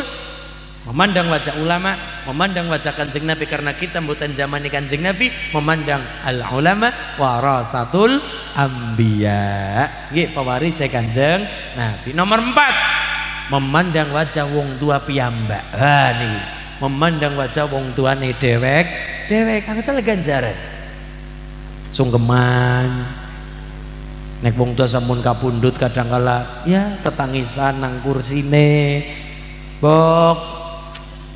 memandang wajah ulama, memandang wajah Kanjeng Nabi, karena kita mboten zamani Kanjeng Nabi, memandang al ulama warasatul anbiya, nggih pewaris Kanjeng Nabi. Nomor 4 memandang wajah wong tua piyambak. Niki memandang wajah wong tuane dewek angsal ganjaran. Sungkeman nek wong tua sampun kapundhut kadangkala ya ketangisan nang kursine,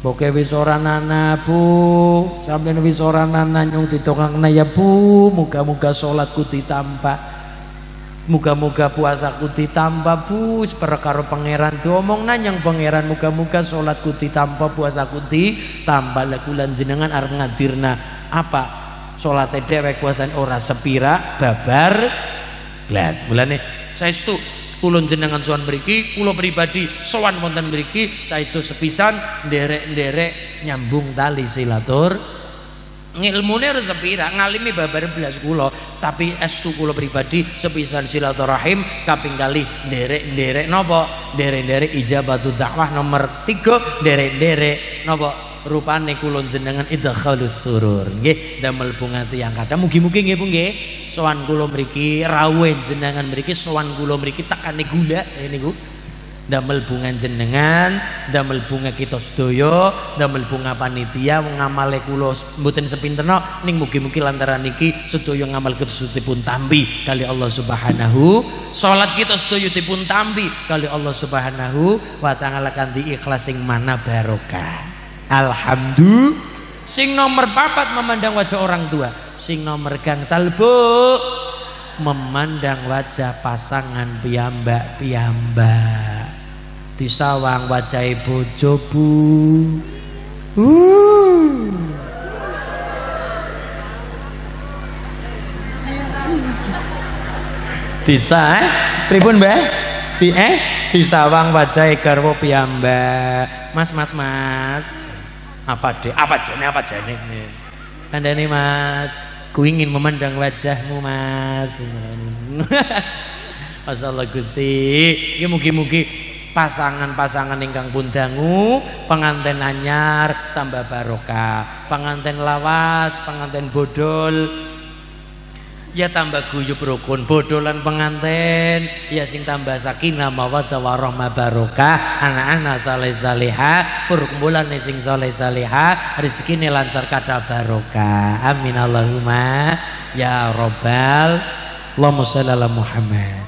boke wis ora nana Bu, sampeyan wis ora nana nyung ditongangna ya Bu, muga-muga salatku ditambah, muga-muga puasaku ditambah Bu, sepere karo pangeran diomongna nyang pangeran, muga-muga salatku ditambah, puasaku ditambah. Lah kula jenengan arep ngadirna apa? Salate dhewek kuasan ora sepira babar blas. Mulane saestu kula jenengan sowan mriki, kula pribadi sowan wonten mriki saestu sepisan nderek-nderek nyambung tali silatur. Ngilmune ora sepira, ngalimi babar blas kula, tapi estu kula pribadi sepisan silaturahim kaping kalih nderek-nderek napa? Nderek-nderek ijabatu dakwah. Nomor 3 nderek-nderek napa? Rupane kula jenengan idkhalus surur, nggih damel bunga tiyang kathah. Mugi-mugi nggih Bu nggih sowan kula mriki rawuh jenengan mriki, sowan kula mriki tekane gula niku damel bunga jenengan, damel bunga kita sedaya, damel bunga panitia. Ngamale kula mboten sepintena ning mugi-mugi lantaran niki sedaya ngamal kedusutipun tampi kali Allah Subhanahu, salat kita sedaya dipun tampi kali Allah Subhanahu wa taala kanthi ikhlas sing mana barokah. Alhamdulillah. Sing nomor 4 memandang wajah orang tua. Sing nomor gangsal Bu memandang wajah pasangan piyambak disawang wajah bojo Bu. Bisa pripun Mbah? Disawang wajah garwa piyambak. Mas apa jane kandhane Mas, ku ingin memandang wajahmu Mas. Masyaallah Gusti. Ya mugi-mugi pasangan-pasangan ingkang pun dangu, penganten anyar tambah barokah, penganten lawas, penganten bodol ya tambah guyub rukun, bodolan penganten ya sing tambah sakinah mawaddah warahmah barokah, anak-anak saleh salihah, perkumpulan sing saleh salihah, rezekine lancar kada barokah. Amin Allahumma ya robbal. Allahumma shalli ala Muhammad.